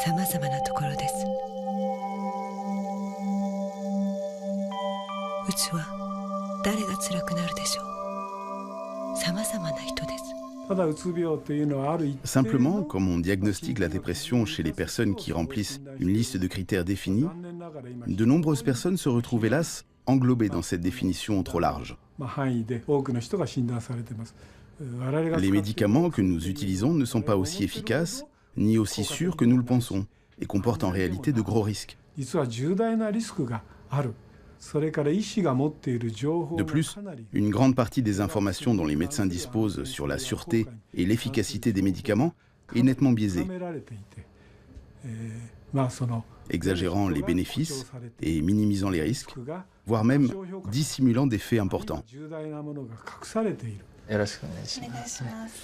さまざまなところです。うつは誰が辛くなるでしょう。さまざまな人です。 Simplement, comme on diagnostique la dépression chez les personnes qui remplissent une liste de critères définis, de nombreuses personnes se retrouvent hélas englobées dans cette définition trop large. Les médicaments que nous utilisons ne sont pas aussi efficaces, ni aussi sûrs que nous le pensons, et comportent en réalité de gros risques. De plus, une grande partie des informations dont les médecins disposent sur la sûreté et l'efficacité des médicaments est nettement biaisée, exagérant les bénéfices et minimisant les risques, voire même dissimulant des faits importants. よろしくお願いします。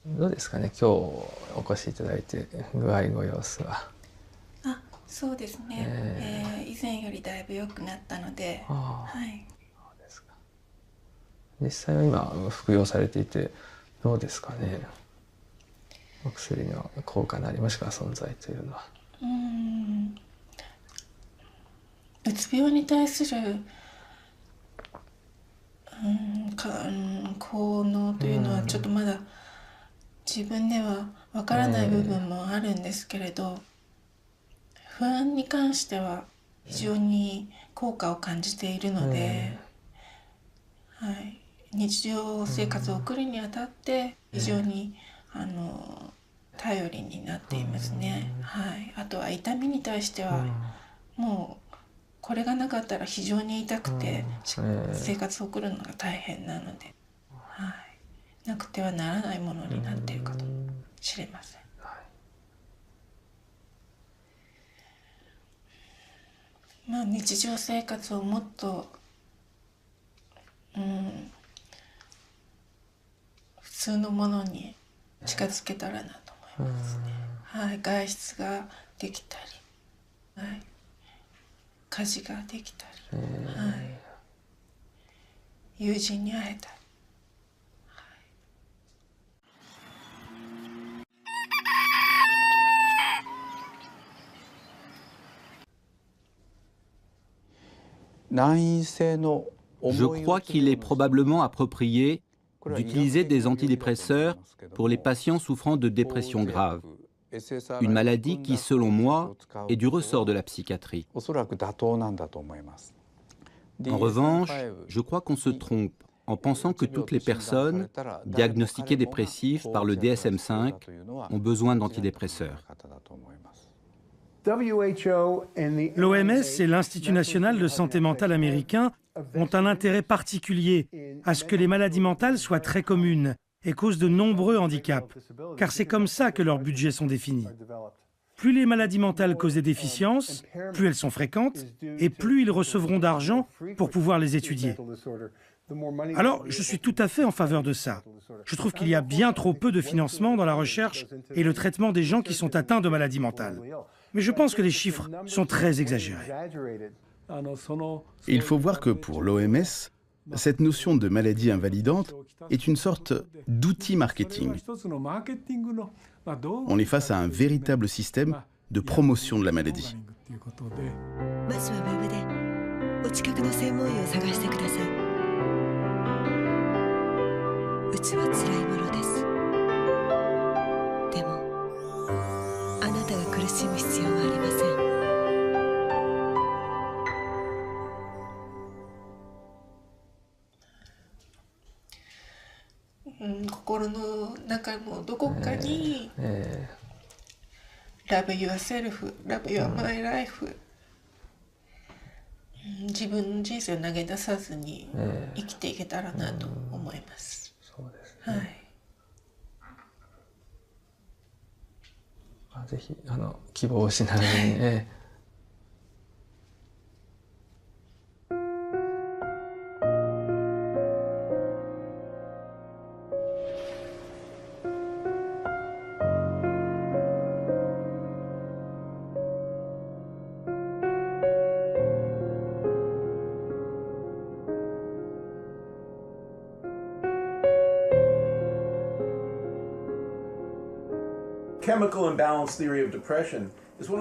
どうですかね、今日お越しいただいて具合ご様子は。あ、そうですね。以前よりだいぶ良くなったので、はい。そうですか。実際は今服用されていてどうですかね。お薬の効果なりもしくは存在というのは。うつ病に対する効能というのはちょっとまだ自分ではわからない部分もあるんですけれど、不安に関しては非常に効果を感じているので、はい、日常生活を送るにあたって非常に頼りになっていますね。はい、あとは痛みに対してはもうこれがなかったら非常に痛くて生活を送るのが大変なので、はい、なくてはならないものになっているかと知れません。まあ日常生活をもっと、普通のものに近づけたらなと思いますね。はい、外出ができたり、はい。家事ができたり、はい、友人に会えたり、はい、Je crois qu'il est probablement approprié d'utiliser des antidépresseurs pour les patients souffrant de dépression grave. Une maladie qui, selon moi, est du ressort de la psychiatrie. En revanche, je crois qu'on se trompe en pensant que toutes les personnes diagnostiquées dépressives par le DSM-5 ont besoin d'antidépresseurs. L'OMS et l'Institut national de santé mentale américain ont un intérêt particulier à ce que les maladies mentales soient très communes et causent de nombreux handicaps, car c'est comme ça que leurs budgets sont définis. Plus les maladies mentales causent des déficiences, plus elles sont fréquentes, et plus ils recevront d'argent pour pouvoir les étudier. Alors, je suis tout à fait en faveur de ça. Je trouve qu'il y a bien trop peu de financement dans la recherche et le traitement des gens qui sont atteints de maladies mentales. Mais je pense que les chiffres sont très exagérés. Il faut voir que pour l'OMS, cette notion de maladie invalidante est une sorte d'outil marketing. On est face à un véritable système de promotion de la maladie. Love yourself, love your my life. 自分の人生を投げ出さずに生きていけたらなと思います。そうですね。はい。ぜひ希望を失わずに。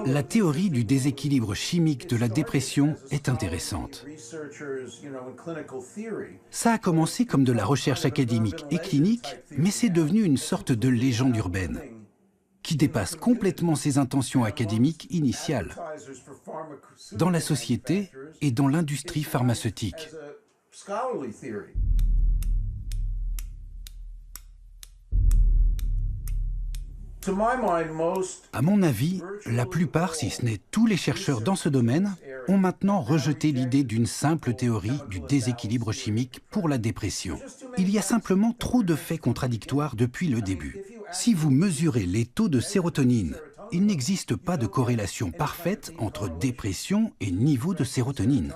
La théorie du déséquilibre chimique de la dépression est intéressante. Ça a commencé comme de la recherche académique et clinique, mais c'est devenu une sorte de légende urbaine qui dépasse complètement ses intentions académiques initiales dans la société et dans l'industrie pharmaceutique. À mon avis, la plupart, si ce n'est tous les chercheurs dans ce domaine, ont maintenant rejeté l'idée d'une simple théorie du déséquilibre chimique pour la dépression. Il y a simplement trop de faits contradictoires depuis le début. Si vous mesurez les taux de sérotonine, il n'existe pas de corrélation parfaite entre dépression et niveau de sérotonine.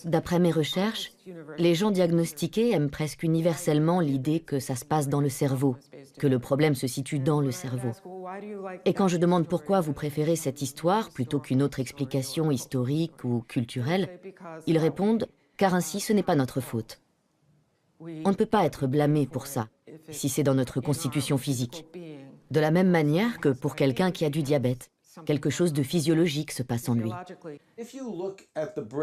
D'après mes recherches, les gens diagnostiqués aiment presque universellement l'idée que ça se passe dans le cerveau, que le problème se situe dans le cerveau. Et quand je demande pourquoi vous préférez cette histoire plutôt qu'une autre explication historique ou culturelle, ils répondent « car ainsi ce n'est pas notre faute ». On ne peut pas être blâmé pour ça, si c'est dans notre constitution physique. De la même manière que pour quelqu'un qui a du diabète. Quelque chose de physiologique se passe en lui.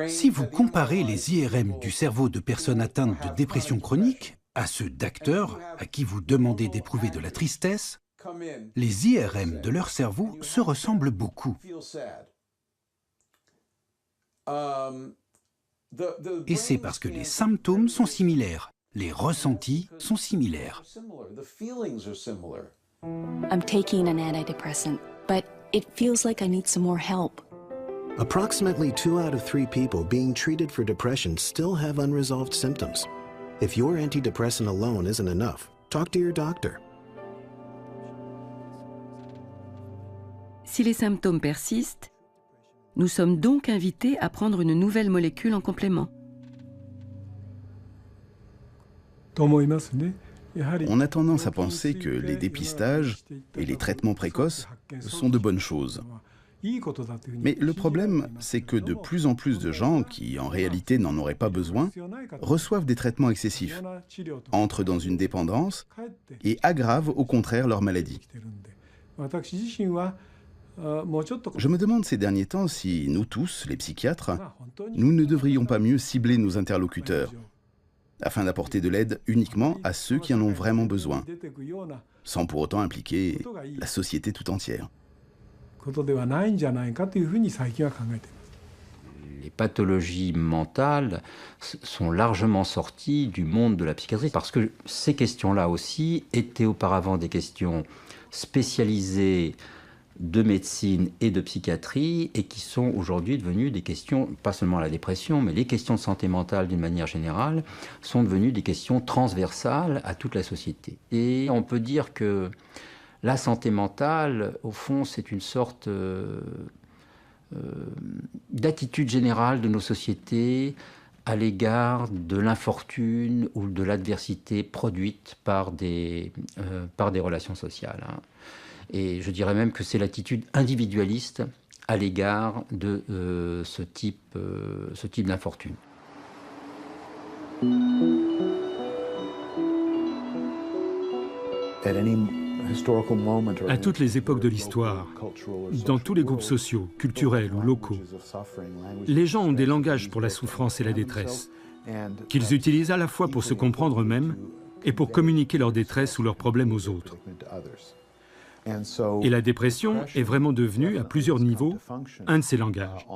Si vous comparez les IRM du cerveau de personnes atteintes de dépression chronique à ceux d'acteurs à qui vous demandez d'éprouver de la tristesse, les IRM de leur cerveau se ressemblent beaucoup. Et c'est parce que les symptômes sont similaires, les ressentis sont similaires. I'm taking an antidepressant, but it feels like I need some more help. Approximately 2 out of 3 people being treated for depression still have unresolved symptoms. If your antidepressant alone isn't enough, talk to your doctor. Si les symptômes persistent, nous sommes donc invités à prendre une nouvelle molécule en complément. On a tendance à penser que les dépistages et les traitements précoces sont de bonnes choses. Mais le problème, c'est que de plus en plus de gens qui, en réalité, n'en auraient pas besoin, reçoivent des traitements excessifs, entrent dans une dépendance et aggravent au contraire leur maladie. Je me demande ces derniers temps si nous tous, les psychiatres, nous ne devrions pas mieux cibler nos interlocuteurs, afin d'apporter de l'aide uniquement à ceux qui en ont vraiment besoin, sans pour autant impliquer la société tout entière. Les pathologies mentales sont largement sorties du monde de la psychiatrie, parce que ces questions-là aussi étaient auparavant des questions spécialisées de médecine et de psychiatrie, et qui sont aujourd'hui devenues des questions, pas seulement la dépression, mais les questions de santé mentale d'une manière générale, sont devenues des questions transversales à toute la société. Et on peut dire que la santé mentale, au fond, c'est une sorte d'attitude générale de nos sociétés à l'égard de l'infortune ou de l'adversité produite par des relations sociales. Et je dirais même que c'est l'attitude individualiste à l'égard de ce type d'infortune. À toutes les époques de l'histoire, dans tous les groupes sociaux, culturels ou locaux, les gens ont des langages pour la souffrance et la détresse, qu'ils utilisent à la fois pour se comprendre eux-mêmes et pour communiquer leur détresse ou leurs problèmes aux autres. Et la dépression est vraiment devenue, à plusieurs niveaux, un de ces langages.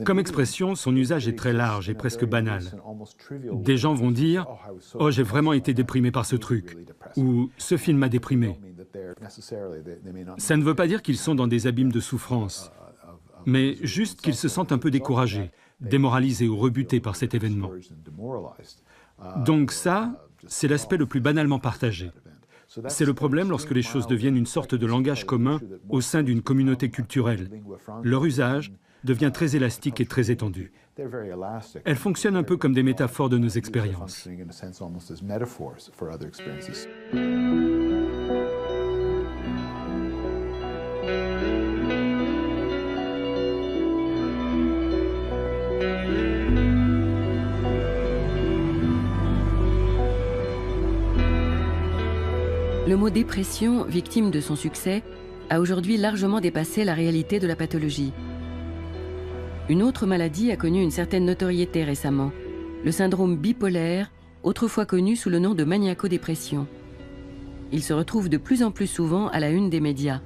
Comme expression, son usage est très large et presque banal. Des gens vont dire « Oh, j'ai vraiment été déprimé par ce truc » ou « Ce film m'a déprimé ». Ça ne veut pas dire qu'ils sont dans des abîmes de souffrance, mais juste qu'ils se sentent un peu découragés, démoralisés ou rebutés par cet événement. Donc ça, c'est l'aspect le plus banalement partagé. C'est le problème lorsque les choses deviennent une sorte de langage commun au sein d'une communauté culturelle. Leur usage devient très élastique et très étendu. Elles fonctionnent un peu comme des métaphores de nos expériences. Le mot dépression, victime de son succès, a aujourd'hui largement dépassé la réalité de la pathologie. Une autre maladie a connu une certaine notoriété récemment, le syndrome bipolaire, autrefois connu sous le nom de maniaco-dépression. Il se retrouve de plus en plus souvent à la une des médias.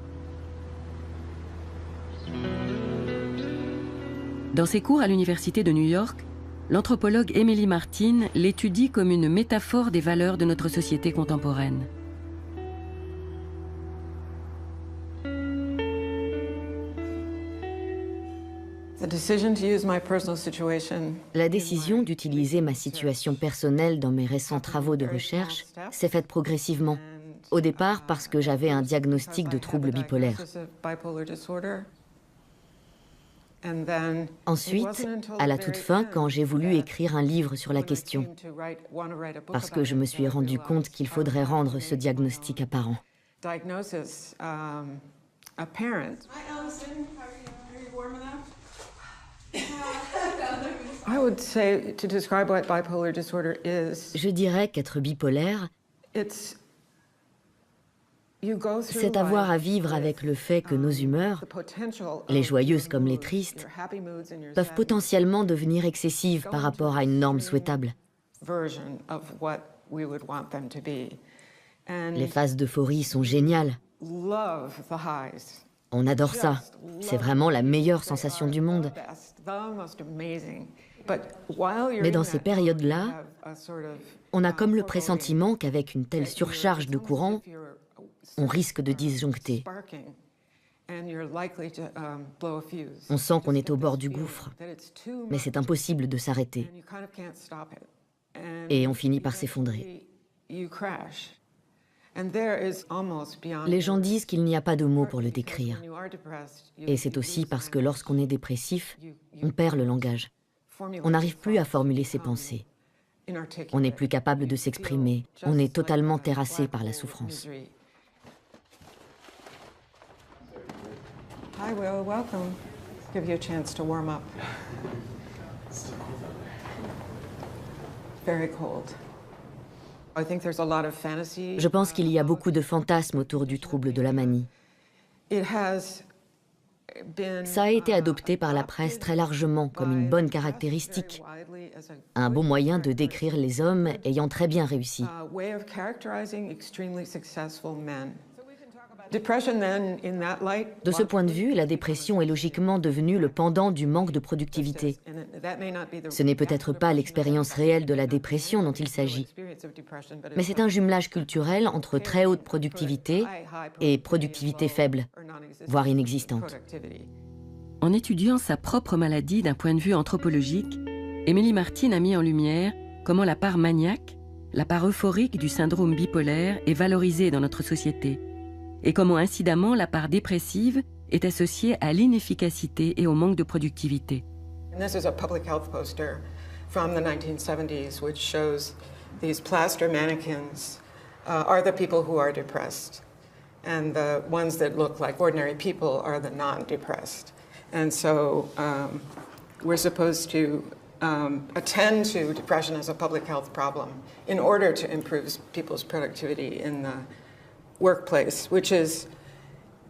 Dans ses cours à l'Université de New York, l'anthropologue Emily Martin l'étudie comme une métaphore des valeurs de notre société contemporaine. La décision d'utiliser ma situation personnelle dans mes récents travaux de recherche s'est faite progressivement. Au départ, parce que j'avais un diagnostic de trouble bipolaire. Ensuite, à la toute fin, quand j'ai voulu écrire un livre sur la question, parce que je me suis rendu compte qu'il faudrait rendre ce diagnostic apparent. Je dirais qu'être bipolaire, c'est avoir à vivre avec le fait que nos humeurs, les joyeuses comme les tristes, peuvent potentiellement devenir excessives par rapport à une norme souhaitable. Les phases d'euphorie sont géniales. On adore ça. C'est vraiment la meilleure sensation du monde. Mais dans ces périodes-là, on a comme le pressentiment qu'avec une telle surcharge de courant, on risque de disjoncter. On sent qu'on est au bord du gouffre, mais c'est impossible de s'arrêter. Et on finit par s'effondrer. Les gens disent qu'il n'y a pas de mots pour le décrire. Et c'est aussi parce que lorsqu'on est dépressif, on perd le langage. On n'arrive plus à formuler ses pensées. On n'est plus capable de s'exprimer. On est totalement terrassé par la souffrance. Hi Will, welcome. Give you a chance to warm up. Very cold. Je pense qu'il y a beaucoup de fantasmes autour du trouble de la manie. Ça a été adopté par la presse très largement comme une bonne caractéristique, un bon moyen de décrire les hommes ayant très bien réussi. De ce point de vue, la dépression est logiquement devenue le pendant du manque de productivité. Ce n'est peut-être pas l'expérience réelle de la dépression dont il s'agit, mais c'est un jumelage culturel entre très haute productivité et productivité faible, voire inexistante. En étudiant sa propre maladie d'un point de vue anthropologique, Emily Martin a mis en lumière comment la part maniaque, la part euphorique du syndrome bipolaire est valorisée dans notre société, et comment incidemment la part dépressive est associée à l'inefficacité et au manque de productivité. This is a public health poster from the 1970s which shows these plaster mannequins are the people who are depressed, and the ones that look like ordinary people are the non-depressed. And so we're supposed to attend to depression as a public health problem in order to improve people's productivity in the workplace, which is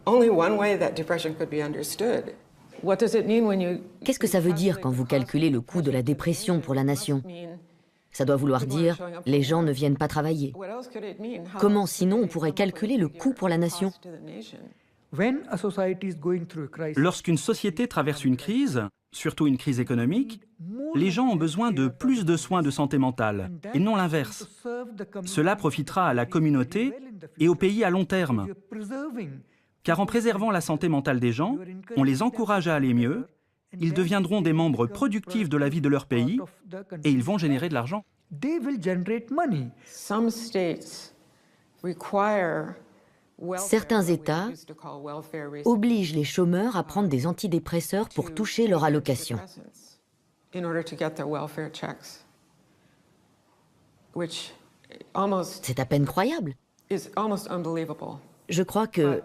only one way that depression could be understood. What does it mean when you... Qu'est-ce que ça veut dire quand vous calculez le coût de la dépression pour la nation? Ça doit vouloir dire les gens ne viennent pas travailler. Comment sinon on pourrait calculer le coût pour la nation? Lorsqu'une société traverse une crise, surtout une crise économique, les gens ont besoin de plus de soins de santé mentale, et non l'inverse. Cela profitera à la communauté et au pays à long terme. Car en préservant la santé mentale des gens, on les encourage à aller mieux, ils deviendront des membres productifs de la vie de leur pays, et ils vont générer de l'argent. Certains États obligent les chômeurs à prendre des antidépresseurs pour toucher leur allocation. C'est à peine croyable. Je crois que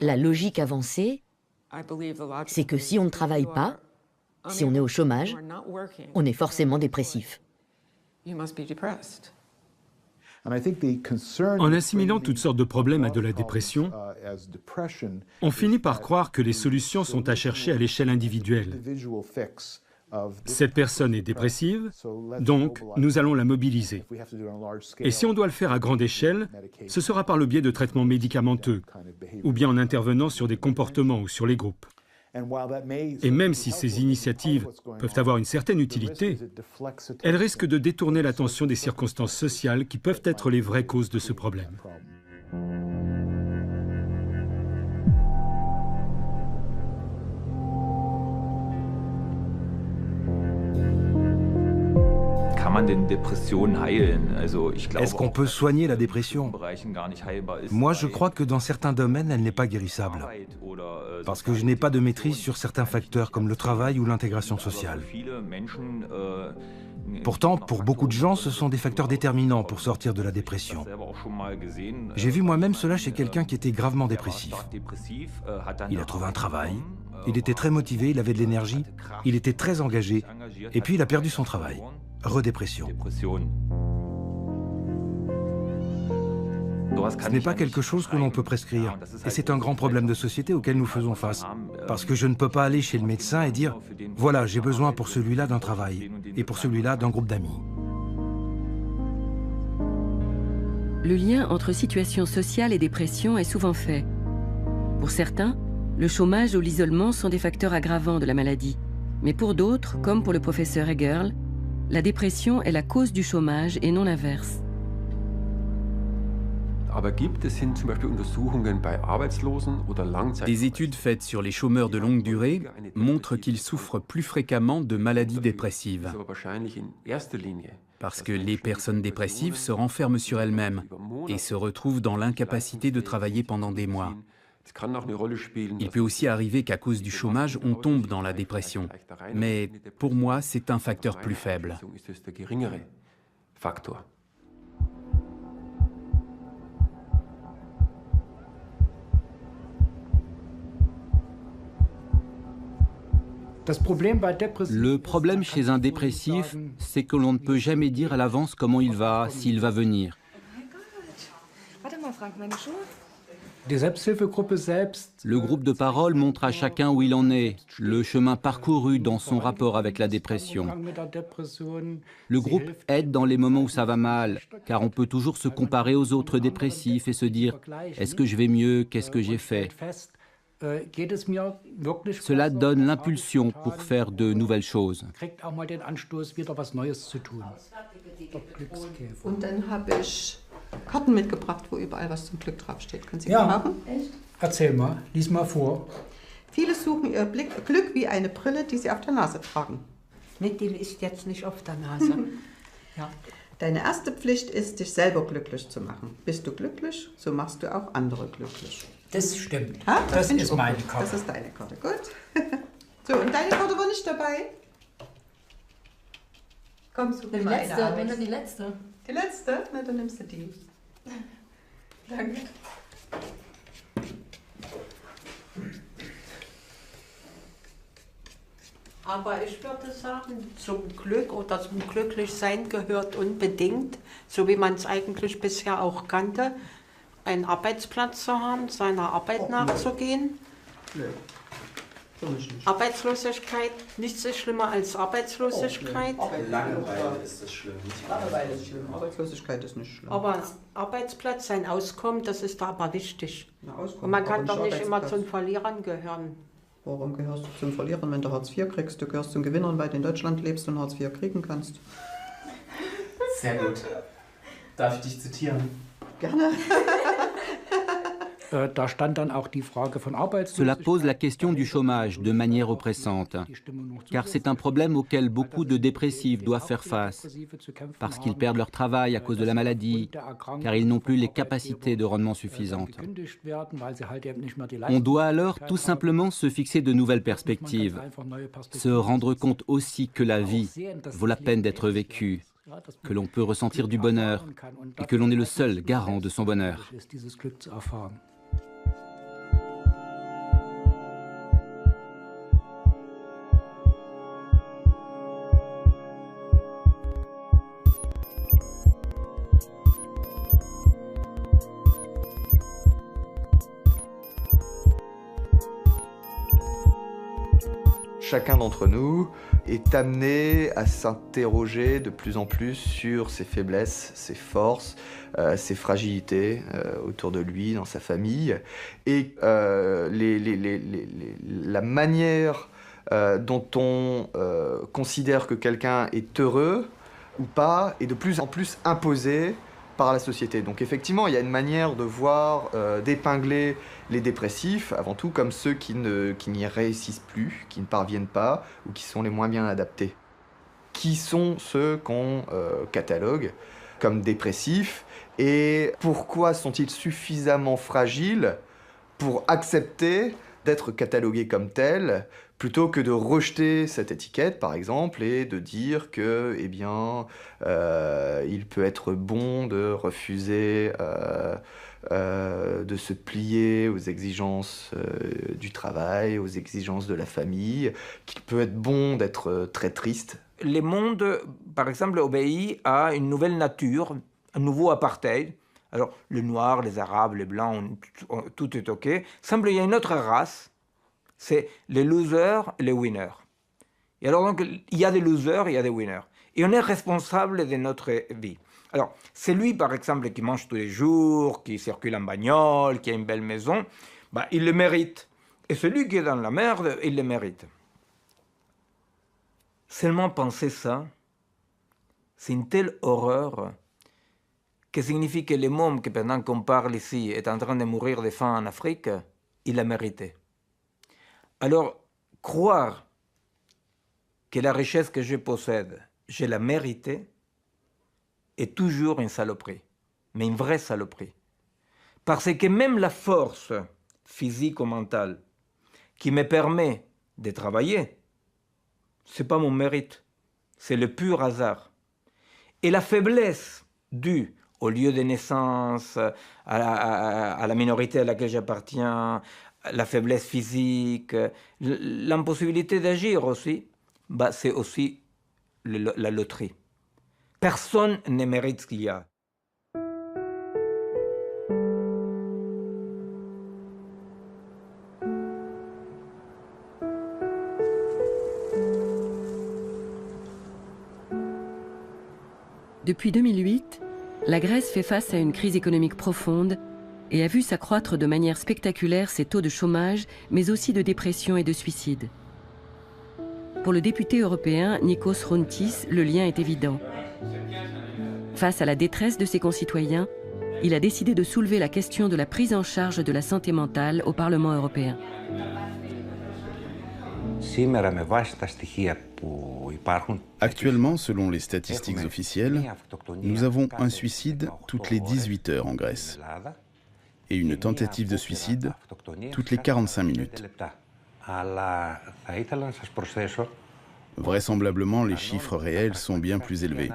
la logique avancée, c'est que si on ne travaille pas, si on est au chômage, on est forcément dépressif. En assimilant toutes sortes de problèmes à de la dépression, on finit par croire que les solutions sont à chercher à l'échelle individuelle. Cette personne est dépressive, donc nous allons la mobiliser. Et si on doit le faire à grande échelle, ce sera par le biais de traitements médicamenteux, ou bien en intervenant sur des comportements ou sur les groupes. Et même si ces initiatives peuvent avoir une certaine utilité, elles risquent de détourner l'attention des circonstances sociales qui peuvent être les vraies causes de ce problème. Est-ce qu'on peut soigner la dépression? Moi, je crois que dans certains domaines, elle n'est pas guérissable. Parce que je n'ai pas de maîtrise sur certains facteurs comme le travail ou l'intégration sociale. Pourtant, pour beaucoup de gens, ce sont des facteurs déterminants pour sortir de la dépression. J'ai vu moi-même cela chez quelqu'un qui était gravement dépressif. Il a trouvé un travail, il était très motivé, il avait de l'énergie, il était très engagé, et puis il a perdu son travail. Redépression. Ce n'est pas quelque chose que l'on peut prescrire. Et c'est un grand problème de société auquel nous faisons face. Parce que je ne peux pas aller chez le médecin et dire « Voilà, j'ai besoin pour celui-là d'un travail, et pour celui-là d'un groupe d'amis. » Le lien entre situation sociale et dépression est souvent fait. Pour certains, le chômage ou l'isolement sont des facteurs aggravants de la maladie. Mais pour d'autres, comme pour le professeur Egerl, la dépression est la cause du chômage et non l'inverse. Des études faites sur les chômeurs de longue durée montrent qu'ils souffrent plus fréquemment de maladies dépressives. Parce que les personnes dépressives se renferment sur elles-mêmes et se retrouvent dans l'incapacité de travailler pendant des mois. Il peut aussi arriver qu'à cause du chômage, on tombe dans la dépression. Mais pour moi, c'est un facteur plus faible. Le problème chez un dépressif, c'est que l'on ne peut jamais dire à l'avance comment il va, s'il va venir. Le groupe de parole montre à chacun où il en est, le chemin parcouru dans son rapport avec la dépression. Le groupe aide dans les moments où ça va mal, car on peut toujours se comparer aux autres dépressifs et se dire « Est-ce que je vais mieux? Qu'est-ce que j'ai fait ?» Cela donne l'impulsion pour faire de nouvelles choses. Karten mitgebracht, wo überall was zum Glück draufsteht. Können Sie die haben? Echt? Erzähl mal, lies mal vor. Viele suchen ihr Glück wie eine Brille, die sie auf der Nase tragen. Mit dem ist jetzt nicht auf der Nase. Ja. Deine erste Pflicht ist, dich selber glücklich zu machen. Bist du glücklich, so machst du auch andere glücklich. Das stimmt. Ha? Das ist meine Karte. Das ist deine Karte, gut. So, und deine Karte war nicht dabei? Kommst du, die letzte, wenn du die letzte. Die letzte? Na, dann nimmst du die. Danke. Aber ich würde sagen, zum Glück oder zum Glücklichsein gehört unbedingt, so wie man es eigentlich bisher auch kannte, einen Arbeitsplatz zu haben, seiner Arbeit nachzugehen. Nee. Arbeitslosigkeit, nichts ist schlimmer als Arbeitslosigkeit. Langeweile ist das schlimm. Langeweile ist schlimm, Arbeitslosigkeit ist nicht schlimm. Aber Arbeitsplatz, sein Auskommen, das ist da aber wichtig. Und man kann doch nicht immer zu den Verlierern gehören. Warum gehörst du zum Verlierern, wenn du Hartz IV kriegst? Du gehörst zum Gewinnern, weil du in Deutschland lebst und Hartz IV kriegen kannst. Sehr gut. Darf ich dich zitieren? Gerne. Cela pose la question du chômage de manière oppressante, car c'est un problème auquel beaucoup de dépressifs doivent faire face, parce qu'ils perdent leur travail à cause de la maladie, car ils n'ont plus les capacités de rendement suffisantes. On doit alors tout simplement se fixer de nouvelles perspectives, se rendre compte aussi que la vie vaut la peine d'être vécue, que l'on peut ressentir du bonheur et que l'on est le seul garant de son bonheur. Chacun d'entre nous est amené à s'interroger de plus en plus sur ses faiblesses, ses forces, ses fragilités autour de lui, dans sa famille. Et la manière dont on considère que quelqu'un est heureux ou pas est de plus en plus imposée par la société. Donc effectivement, il y a une manière de voir, d'épingler les dépressifs, avant tout comme ceux qui n'y réussissent plus, qui ne parviennent pas, ou qui sont les moins bien adaptés. Qui sont ceux qu'on catalogue comme dépressifs, et pourquoi sont-ils suffisamment fragiles pour accepter d'être catalogués comme tels, plutôt que de rejeter cette étiquette, par exemple, et de dire que, eh bien, il peut être bon de refuser de se plier aux exigences du travail, aux exigences de la famille, qu'il peut être bon d'être très triste. Le monde, par exemple, obéit à une nouvelle nature, un nouveau apartheid. Alors, les Noirs, les Arabes, les Blancs, tout est OK. Semble qu'il y a une autre race, c'est les losers et les winners. Et alors, donc, il y a des losers et il y a des winners. Et on est responsable de notre vie. Alors, c'est lui, par exemple, qui mange tous les jours, qui circule en bagnole, qui a une belle maison, bah, il le mérite. Et celui qui est dans la merde, il le mérite. Seulement penser ça, c'est une telle horreur que signifie que le môme que pendant qu'on parle ici est en train de mourir de faim en Afrique, il l'a mérité. Alors, croire que la richesse que je possède, je la méritée, est toujours une saloperie, mais une vraie saloperie. Parce que même la force physique ou mentale qui me permet de travailler, ce n'est pas mon mérite, c'est le pur hasard. Et la faiblesse due au lieu de naissance, à la minorité à laquelle j'appartiens, la faiblesse physique, l'impossibilité d'agir aussi, bah, c'est aussi la loterie. Personne ne mérite ce qu'il y a. Depuis 2008, la Grèce fait face à une crise économique profonde et a vu s'accroître de manière spectaculaire ses taux de chômage, mais aussi de dépression et de suicide. Pour le député européen Nikos Chrontis, le lien est évident. Face à la détresse de ses concitoyens, il a décidé de soulever la question de la prise en charge de la santé mentale au Parlement européen. Actuellement, selon les statistiques officielles, nous avons un suicide toutes les 18 heures en Grèce et une tentative de suicide toutes les 45 minutes. Vraisemblablement, les chiffres réels sont bien plus élevés,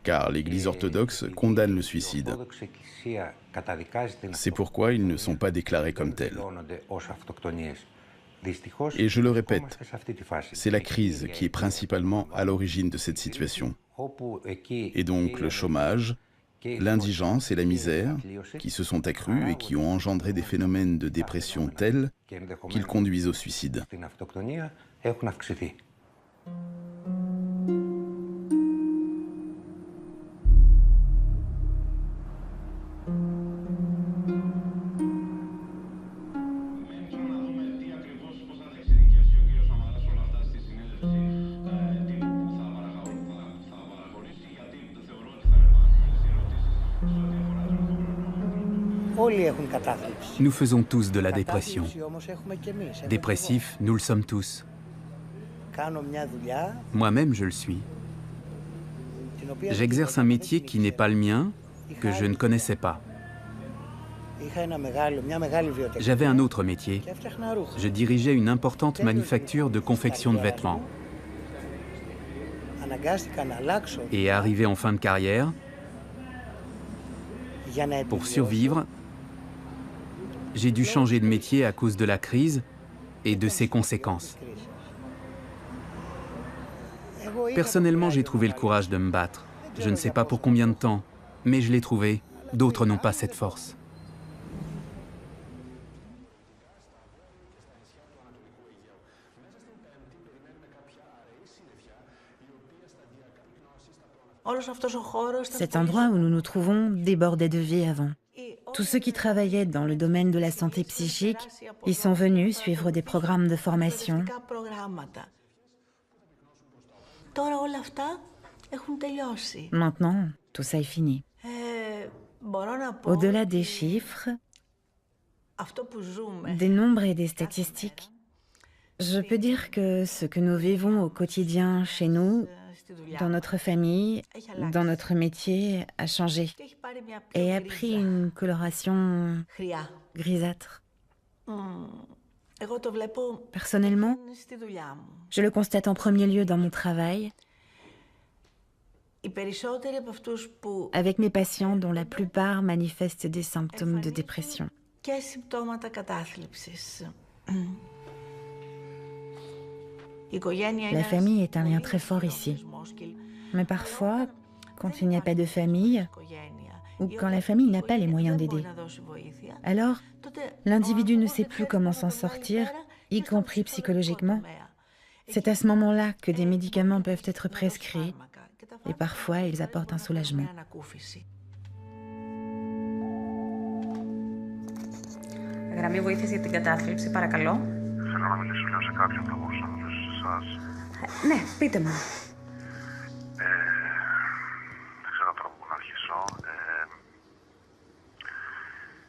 car l'Église orthodoxe condamne le suicide. C'est pourquoi ils ne sont pas déclarés comme tels. Et je le répète, c'est la crise qui est principalement à l'origine de cette situation. Et donc le chômage, l'indigence et la misère qui se sont accrues et qui ont engendré des phénomènes de dépression tels qu'ils conduisent au suicide. Nous faisons tous de la dépression. Dépressifs, nous le sommes tous. Moi-même, je le suis. J'exerce un métier qui n'est pas le mien, que je ne connaissais pas. J'avais un autre métier. Je dirigeais une importante manufacture de confection de vêtements. Et arrivé en fin de carrière, pour survivre, j'ai dû changer de métier à cause de la crise et de ses conséquences. Personnellement, j'ai trouvé le courage de me battre. Je ne sais pas pour combien de temps, mais je l'ai trouvé. D'autres n'ont pas cette force. Cet endroit où nous nous trouvons débordait de vie avant. Tous ceux qui travaillaient dans le domaine de la santé psychique y sont venus suivre des programmes de formation. Maintenant, tout ça est fini. Au-delà des chiffres, des nombres et des statistiques, je peux dire que ce que nous vivons au quotidien chez nous, dans notre famille, dans notre métier, a changé et a pris une coloration grisâtre. Personnellement, je le constate en premier lieu dans mon travail, avec mes patients dont la plupart manifestent des symptômes de dépression. La famille est un lien très fort ici. Mais parfois, quand il n'y a pas de famille, ou quand la famille n'a pas les moyens d'aider, alors l'individu ne sait plus comment s'en sortir, y compris psychologiquement. C'est à ce moment-là que des médicaments peuvent être prescrits, et parfois ils apportent un soulagement. Γραμμή βοήθειας για την κατάθλιψη, παρακαλώ. Θέλω να μιλήσω λίγο σε κάποιον, θα μπορούσα να μιλήσω σε εσάς. Ναι, πείτε μου. Δεν ξέρω τώρα πού να αρχίσω.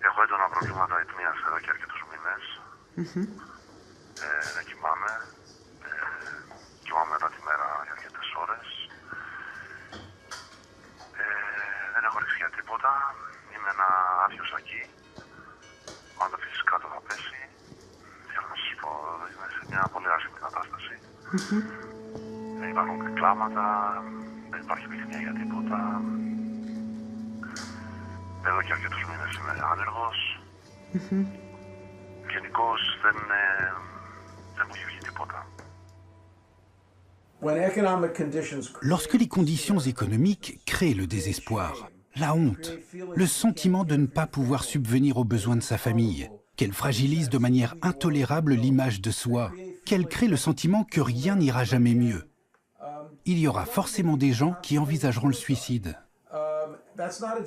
Έχω έντονα προβλήματα αϊπνίας εδώ και αρκετούς μήνες. Δεν κοιμάμαι. Κοιμάμαι μετά τη μέρα για αρκετές ώρες. Δεν έχω ρίξει για τίποτα. Είμαι ένα άδειο σακί. Αν το αφήσεις κάτω θα πέσει. Θέλω να σας πω, είμαι σε μια πολύ άσχημη κατάσταση. Δεν υπάρχουν κλάματα, δεν υπάρχει επιθυμία για τίποτα. Εδώ και αρκετούς μήνες είμαι άνεργος. Γενικώς δεν μου βγει τίποτα. Lorsque les conditions économiques créent le désespoir, la honte, le sentiment de ne pas pouvoir subvenir aux besoins de sa famille, qu'elle fragilise de manière intolérable l'image de soi, qu'elle crée le sentiment que rien n'ira jamais mieux, il y aura forcément des gens qui envisageront le suicide.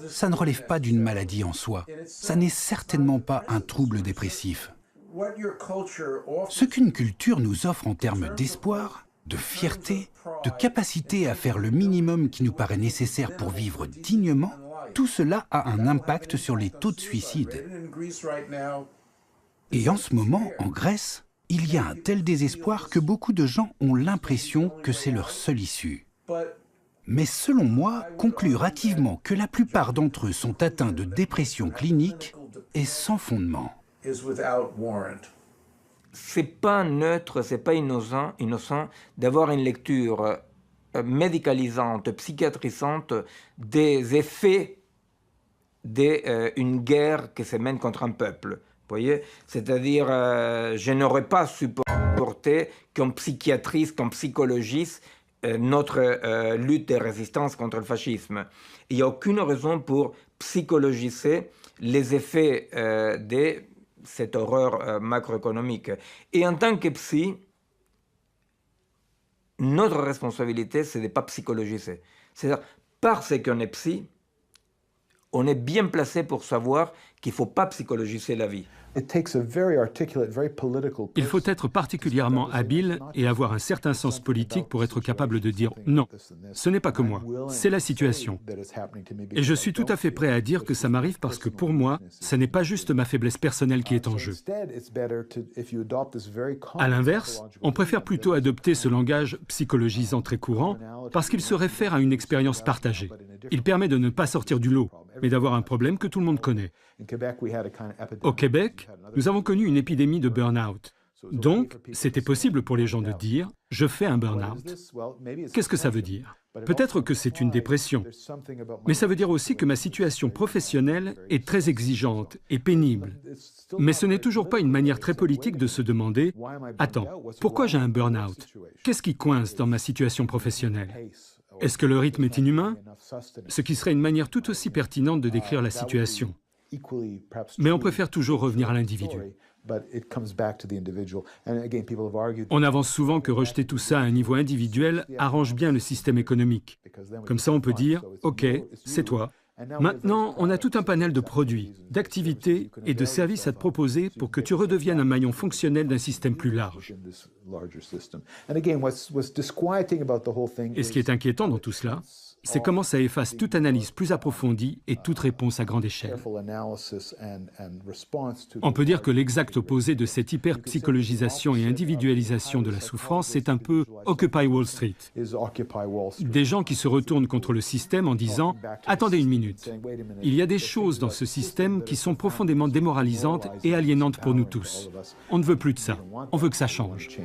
Ça ne relève pas d'une maladie en soi, ça n'est certainement pas un trouble dépressif. Ce qu'une culture nous offre en termes d'espoir, de fierté, de capacité à faire le minimum qui nous paraît nécessaire pour vivre dignement, tout cela a un impact sur les taux de suicide. Et en ce moment, en Grèce, il y a un tel désespoir que beaucoup de gens ont l'impression que c'est leur seule issue. Mais selon moi, conclure hâtivement que la plupart d'entre eux sont atteints de dépression clinique est sans fondement. C'est pas neutre, c'est pas innocent d'avoir une lecture médicalisante, psychiatrisante des effets d'une guerre qui se mène contre un peuple. Vous voyez, c'est-à-dire, je n'aurais pas supporté qu'on psychiatrise, qu'on psychologise notre lutte et résistance contre le fascisme. Il n'y a aucune raison pour psychologiser les effets de cette horreur macroéconomique. Et en tant que psy, notre responsabilité, c'est de ne pas psychologiser. C'est-à-dire, parce qu'on est psy, on est bien placé pour savoir qu'il ne faut pas psychologiser la vie. Il faut être particulièrement habile et avoir un certain sens politique pour être capable de dire « non, ce n'est pas que moi, c'est la situation ». Et je suis tout à fait prêt à dire que ça m'arrive parce que pour moi, ce n'est pas juste ma faiblesse personnelle qui est en jeu. À l'inverse, on préfère plutôt adopter ce langage psychologisant très courant parce qu'il se réfère à une expérience partagée. Il permet de ne pas sortir du lot, mais d'avoir un problème que tout le monde connaît. Au Québec, nous avons connu une épidémie de burn-out. Donc, c'était possible pour les gens de dire « je fais un burn-out ». Qu'est-ce que ça veut dire? Peut-être que c'est une dépression, mais ça veut dire aussi que ma situation professionnelle est très exigeante et pénible. Mais ce n'est toujours pas une manière très politique de se demander « attends, pourquoi j'ai un burn-out? Qu'est-ce qui coince dans ma situation professionnelle? Est-ce que le rythme est inhumain ?» Ce qui serait une manière tout aussi pertinente de décrire la situation. Mais on préfère toujours revenir à l'individu. On avance souvent que rejeter tout ça à un niveau individuel arrange bien le système économique. Comme ça, on peut dire « Ok, c'est toi. Maintenant, on a tout un panel de produits, d'activités et de services à te proposer pour que tu redeviennes un maillon fonctionnel d'un système plus large. » Et ce qui est inquiétant dans tout cela, c'est comment ça efface toute analyse plus approfondie et toute réponse à grande échelle. On peut dire que l'exact opposé de cette hyperpsychologisation et individualisation de la souffrance, c'est un peu Occupy Wall Street. Des gens qui se retournent contre le système en disant « Attendez une minute, il y a des choses dans ce système qui sont profondément démoralisantes et aliénantes pour nous tous. On ne veut plus de ça, on veut que ça change. »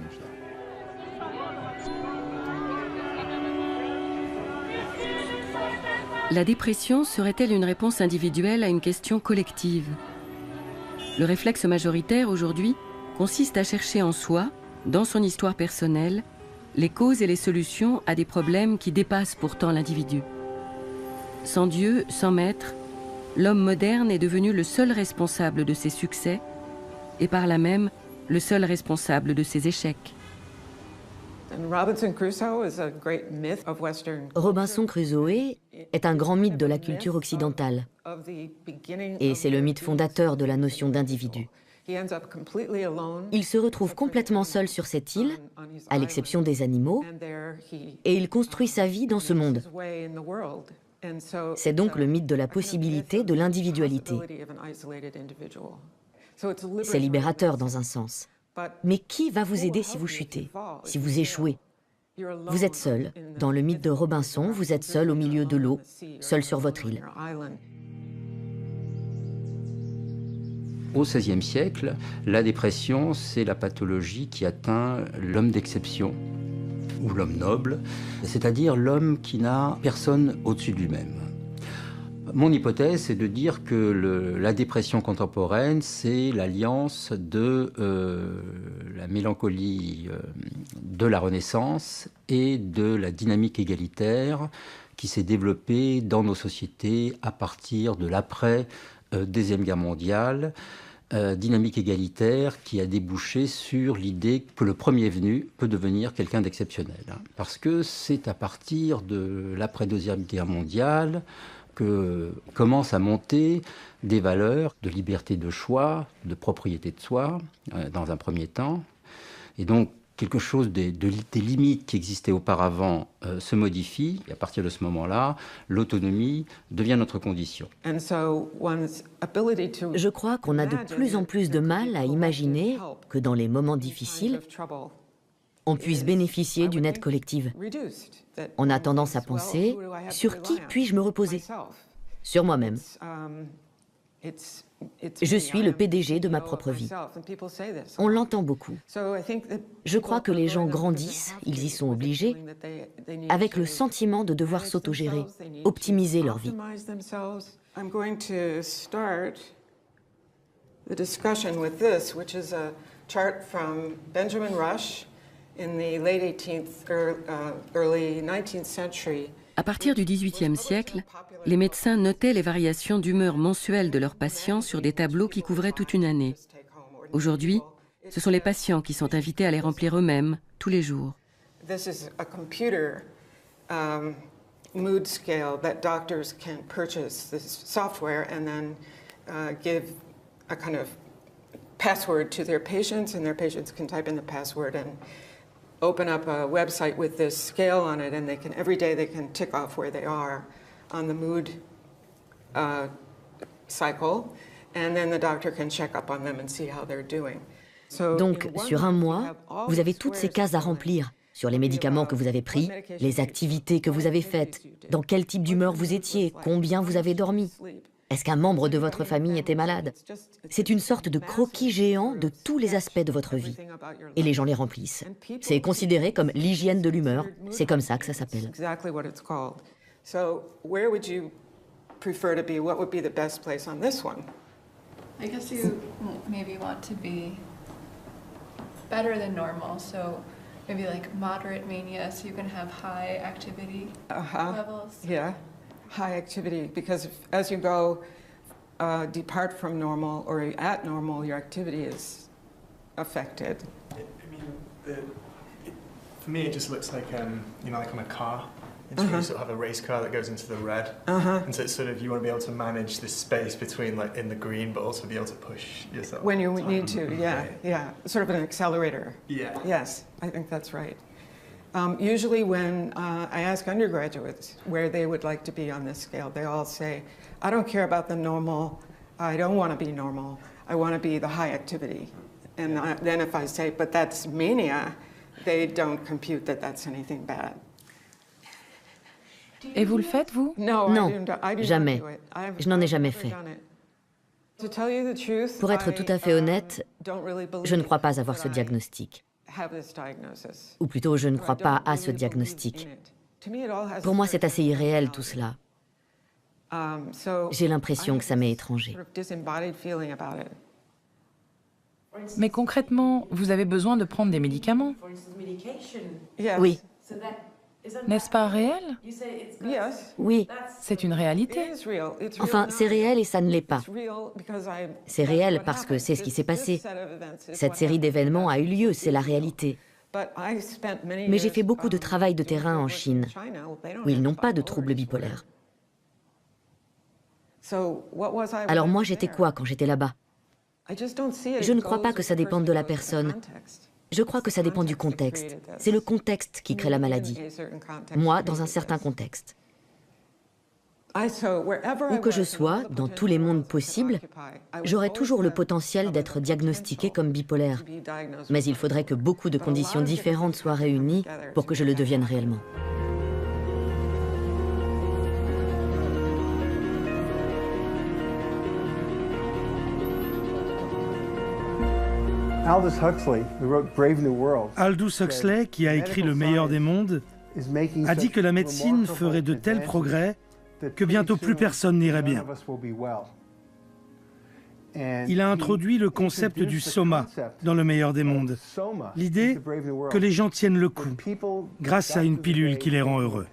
La dépression serait-elle une réponse individuelle à une question collective? Le réflexe majoritaire aujourd'hui consiste à chercher en soi, dans son histoire personnelle, les causes et les solutions à des problèmes qui dépassent pourtant l'individu. Sans Dieu, sans maître, l'homme moderne est devenu le seul responsable de ses succès et par là même le seul responsable de ses échecs. Robinson Crusoe est un grand mythe de la culture occidentale. Et c'est le mythe fondateur de la notion d'individu. Il se retrouve complètement seul sur cette île, à l'exception des animaux, et il construit sa vie dans ce monde. C'est donc le mythe de la possibilité de l'individualité. C'est libérateur dans un sens. Mais qui va vous aider si vous chutez, si vous échouez? Vous êtes seul. Dans le mythe de Robinson, vous êtes seul au milieu de l'eau, seul sur votre île. Au XVIe siècle, la dépression, c'est la pathologie qui atteint l'homme d'exception, ou l'homme noble, c'est-à-dire l'homme qui n'a personne au-dessus de lui-même. Mon hypothèse, c'est de dire que la dépression contemporaine, c'est l'alliance de la mélancolie de la Renaissance et de la dynamique égalitaire qui s'est développée dans nos sociétés à partir de l'après-Deuxième Guerre mondiale, dynamique égalitaire qui a débouché sur l'idée que le premier venu peut devenir quelqu'un d'exceptionnel. Parce que c'est à partir de l'après-Deuxième Guerre mondiale que commencent à monter des valeurs de liberté de choix, de propriété de soi, dans un premier temps. Et donc, quelque chose des limites qui existaient auparavant se modifie. Et à partir de ce moment-là, l'autonomie devient notre condition. Je crois qu'on a de plus en plus de mal à imaginer que dans les moments difficiles, on puisse bénéficier d'une aide collective. On a tendance à penser « Sur qui puis-je me reposer ?» Sur moi-même. Je suis le PDG de ma propre vie. On l'entend beaucoup. Je crois que les gens grandissent, ils y sont obligés, avec le sentiment de devoir s'autogérer, optimiser leur vie. I'm going to start the discussion with this, which is a chart from Benjamin Rush in the late 18th, early 19th century. À partir du XVIIIe siècle, les médecins notaient les variations d'humeur mensuelles de leurs patients sur des tableaux qui couvraient toute une année. Aujourd'hui, ce sont les patients qui sont invités à les remplir eux-mêmes, tous les jours. This is a computer mood scale that doctors can purchase this software and then give a kind of password to their patients, and their patients can type in the password and open up a website with this scale on it, and they can every day they can tick off where they are on the mood cycle, and then the doctor can check up on them and see how they're doing. Donc, sur un mois, vous avez toutes ces cases à remplir sur les médicaments que vous avez pris, les activités que vous avez faites, dans quel type d'humeur vous étiez, combien vous avez dormi. Est-ce qu'un membre de votre famille était malade? C'est une sorte de croquis géant de tous les aspects de votre vie. Et les gens les remplissent. C'est considéré comme l'hygiène de l'humeur. C'est comme ça que ça s'appelle. So where would you prefer to be? What would be the best place on this one? I guess you maybe want to be better than normal. So maybe like moderate mania, so you can have high activity levels. Yeah. High activity, because as you go depart from normal or at normal, your activity is affected. For me, it just looks like, like on a car. And so you sort of have a race car that goes into the red. And so it's sort of, you want to be able to manage this space between, like, in the green, but also be able to push yourself. When you need to, yeah. Sort of an accelerator. Yeah. Yes, I think that's right. Usually when I ask undergraduates where they would like to be on this scale, they all say, I don't care about the normal, I don't want to be normal, I want to be the high activity. And then if I say, but that's mania, they don't compute that that's anything bad. Et vous le faites, vous? Non, jamais. Je n'en ai jamais fait. Pour être tout à fait honnête, je ne crois pas avoir ce diagnostic. Ou plutôt, je ne crois pas à ce diagnostic. Pour moi, c'est assez irréel tout cela. J'ai l'impression que ça m'est étranger. Mais concrètement, vous avez besoin de prendre des médicaments? Oui. N'est-ce pas réel? Oui. C'est une réalité. Enfin, c'est réel et ça ne l'est pas. C'est réel parce que c'est ce qui s'est passé. Cette série d'événements a eu lieu, c'est la réalité. Mais j'ai fait beaucoup de travail de terrain en Chine, où ils n'ont pas de troubles bipolaires. Alors moi, j'étais quoi quand j'étais là-bas? Je ne crois pas que ça dépende de la personne. Je crois que ça dépend du contexte. C'est le contexte qui crée la maladie. Moi, dans un certain contexte. Où que je sois, dans tous les mondes possibles, j'aurai toujours le potentiel d'être diagnostiqué comme bipolaire. Mais il faudrait que beaucoup de conditions différentes soient réunies pour que je le devienne réellement. Aldous Huxley, qui a écrit Le meilleur des mondes, a dit que la médecine ferait de tels progrès que bientôt plus personne n'irait bien. Il a introduit le concept du soma dans Le meilleur des mondes, l'idée que les gens tiennent le coup grâce à une pilule qui les rend heureux.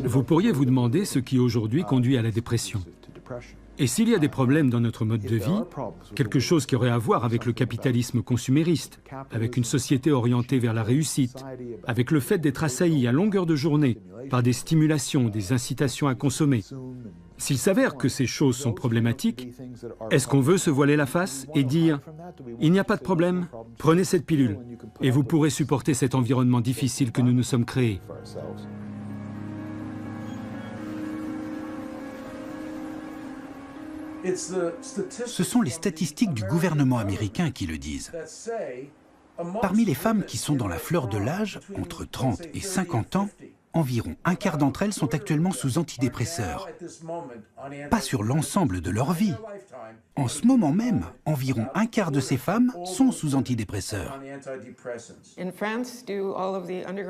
Vous pourriez vous demander ce qui aujourd'hui conduit à la dépression. Et s'il y a des problèmes dans notre mode de vie, quelque chose qui aurait à voir avec le capitalisme consumériste, avec une société orientée vers la réussite, avec le fait d'être assailli à longueur de journée par des stimulations, des incitations à consommer, s'il s'avère que ces choses sont problématiques, est-ce qu'on veut se voiler la face et dire « Il n'y a pas de problème, prenez cette pilule et vous pourrez supporter cet environnement difficile que nous nous sommes créés ». Ce sont les statistiques du gouvernement américain qui le disent. Parmi les femmes qui sont dans la fleur de l'âge, entre 30 et 50 ans, environ un quart d'entre elles sont actuellement sous antidépresseurs. Pas sur l'ensemble de leur vie. En ce moment même, environ un quart de ces femmes sont sous antidépresseurs.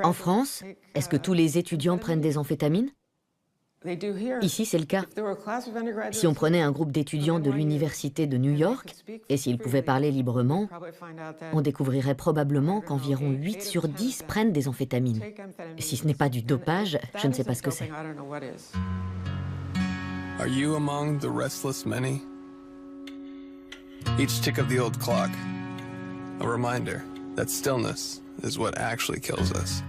En France, est-ce que tous les étudiants prennent des amphétamines? Ici, c'est le cas. Si on prenait un groupe d'étudiants de l'université de New York, et s'ils pouvaient parler librement, on découvrirait probablement qu'environ 8 sur 10 prennent des amphétamines. Si ce n'est pas du dopage, je ne sais pas ce que c'est. Are you among the restless many? Each tick of the old clock, a reminder that stillness is what actually kills us.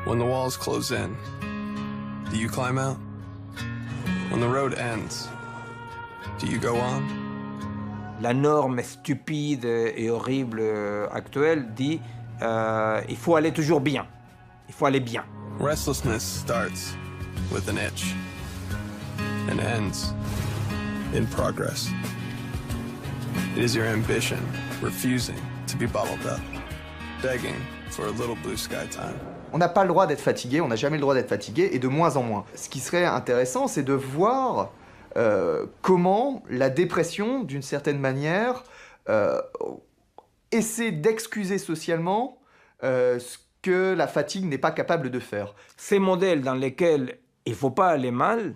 When the walls close in, do you climb out? When the road ends, do you go on? La norme stupide et horrible actuelle dit il faut aller toujours bien. Il faut aller bien. Restlessness starts with an itch and ends in progress. It is your ambition refusing to be bottled up, begging for a little blue sky time. On n'a pas le droit d'être fatigué, on n'a jamais le droit d'être fatigué, et de moins en moins. Ce qui serait intéressant, c'est de voir comment la dépression, d'une certaine manière, essaie d'excuser socialement ce que la fatigue n'est pas capable de faire. Ces modèles dans lesquels il ne faut pas aller mal,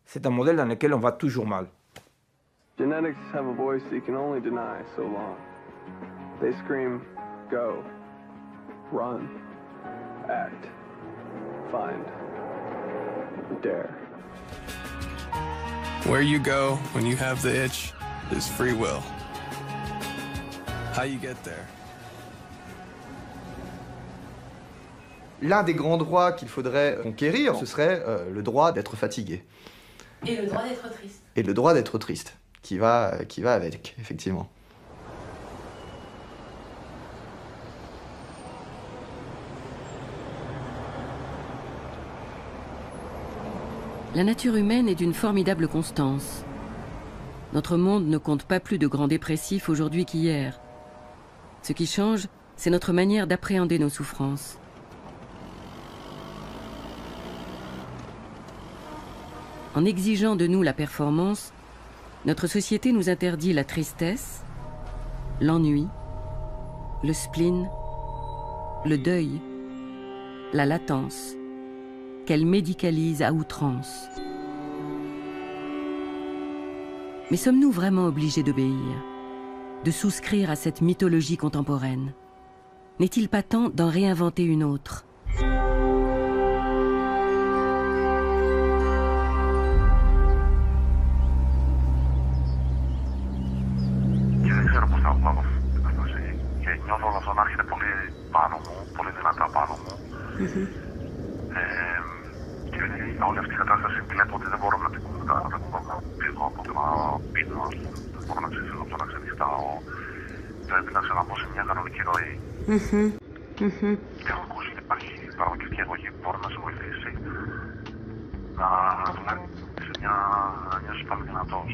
c'est un modèle dans lequel on va toujours mal. Genetics have a voice you can only deny so long. They scream, go, run, act, find, dare. Where you go when you have the itch is free will. How you get there? L'un des grands droits qu'il faudrait conquérir, ce serait le droit d'être fatigué. Et le droit d'être triste. Et le droit d'être triste, qui va avec, effectivement. La nature humaine est d'une formidable constance. Notre monde ne compte pas plus de grands dépressifs aujourd'hui qu'hier. Ce qui change, c'est notre manière d'appréhender nos souffrances. En exigeant de nous la performance, notre société nous interdit la tristesse, l'ennui, le spleen, le deuil, la latence, qu'elle médicalise à outrance. Mais sommes-nous vraiment obligés d'obéir, de souscrire à cette mythologie contemporaine? N'est-il pas temps d'en réinventer une autre? Νιώθω όλο αυτό να έρχεται πολύ πάνω μου, πολύ δυνατά πάνω μου. Και όλη αυτή η κατάσταση βλέπω ότι δεν μπορώ να την πηγώ από το να πίνω, δεν μπορώ να ξεφύγω από το να ξενυχτάω. Πρέπει να ξαναμπω σε μια κανονική ροή. Και έχω ακούσει ότι υπάρχει παραγωγική αγωγή που μπορεί να σε βοηθήσει να σε μια νιώσεις πάλι δυνατός.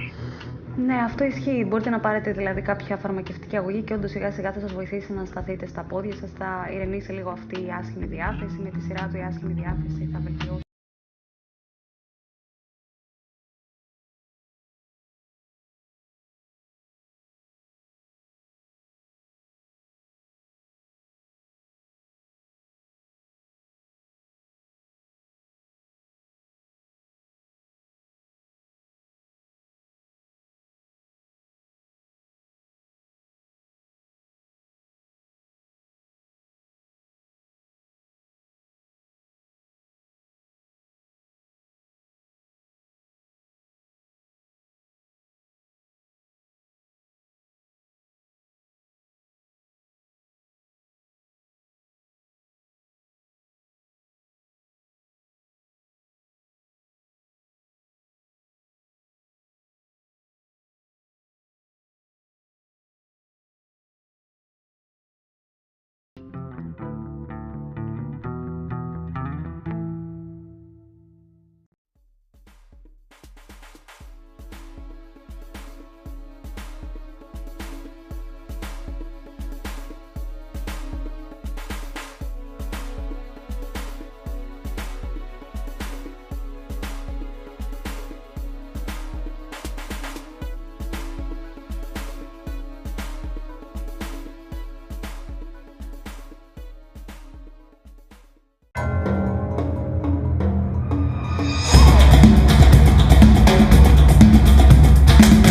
Ναι, αυτό ισχύει. Μπορείτε να πάρετε δηλαδή κάποια φαρμακευτική αγωγή και όντως σιγά σιγά θα σας βοηθήσει να σταθείτε στα πόδια σας, θα ηρεμήσει λίγο αυτή η άσχημη διάθεση, με τη σειρά του η άσχημη διάθεση θα βελτιώσει.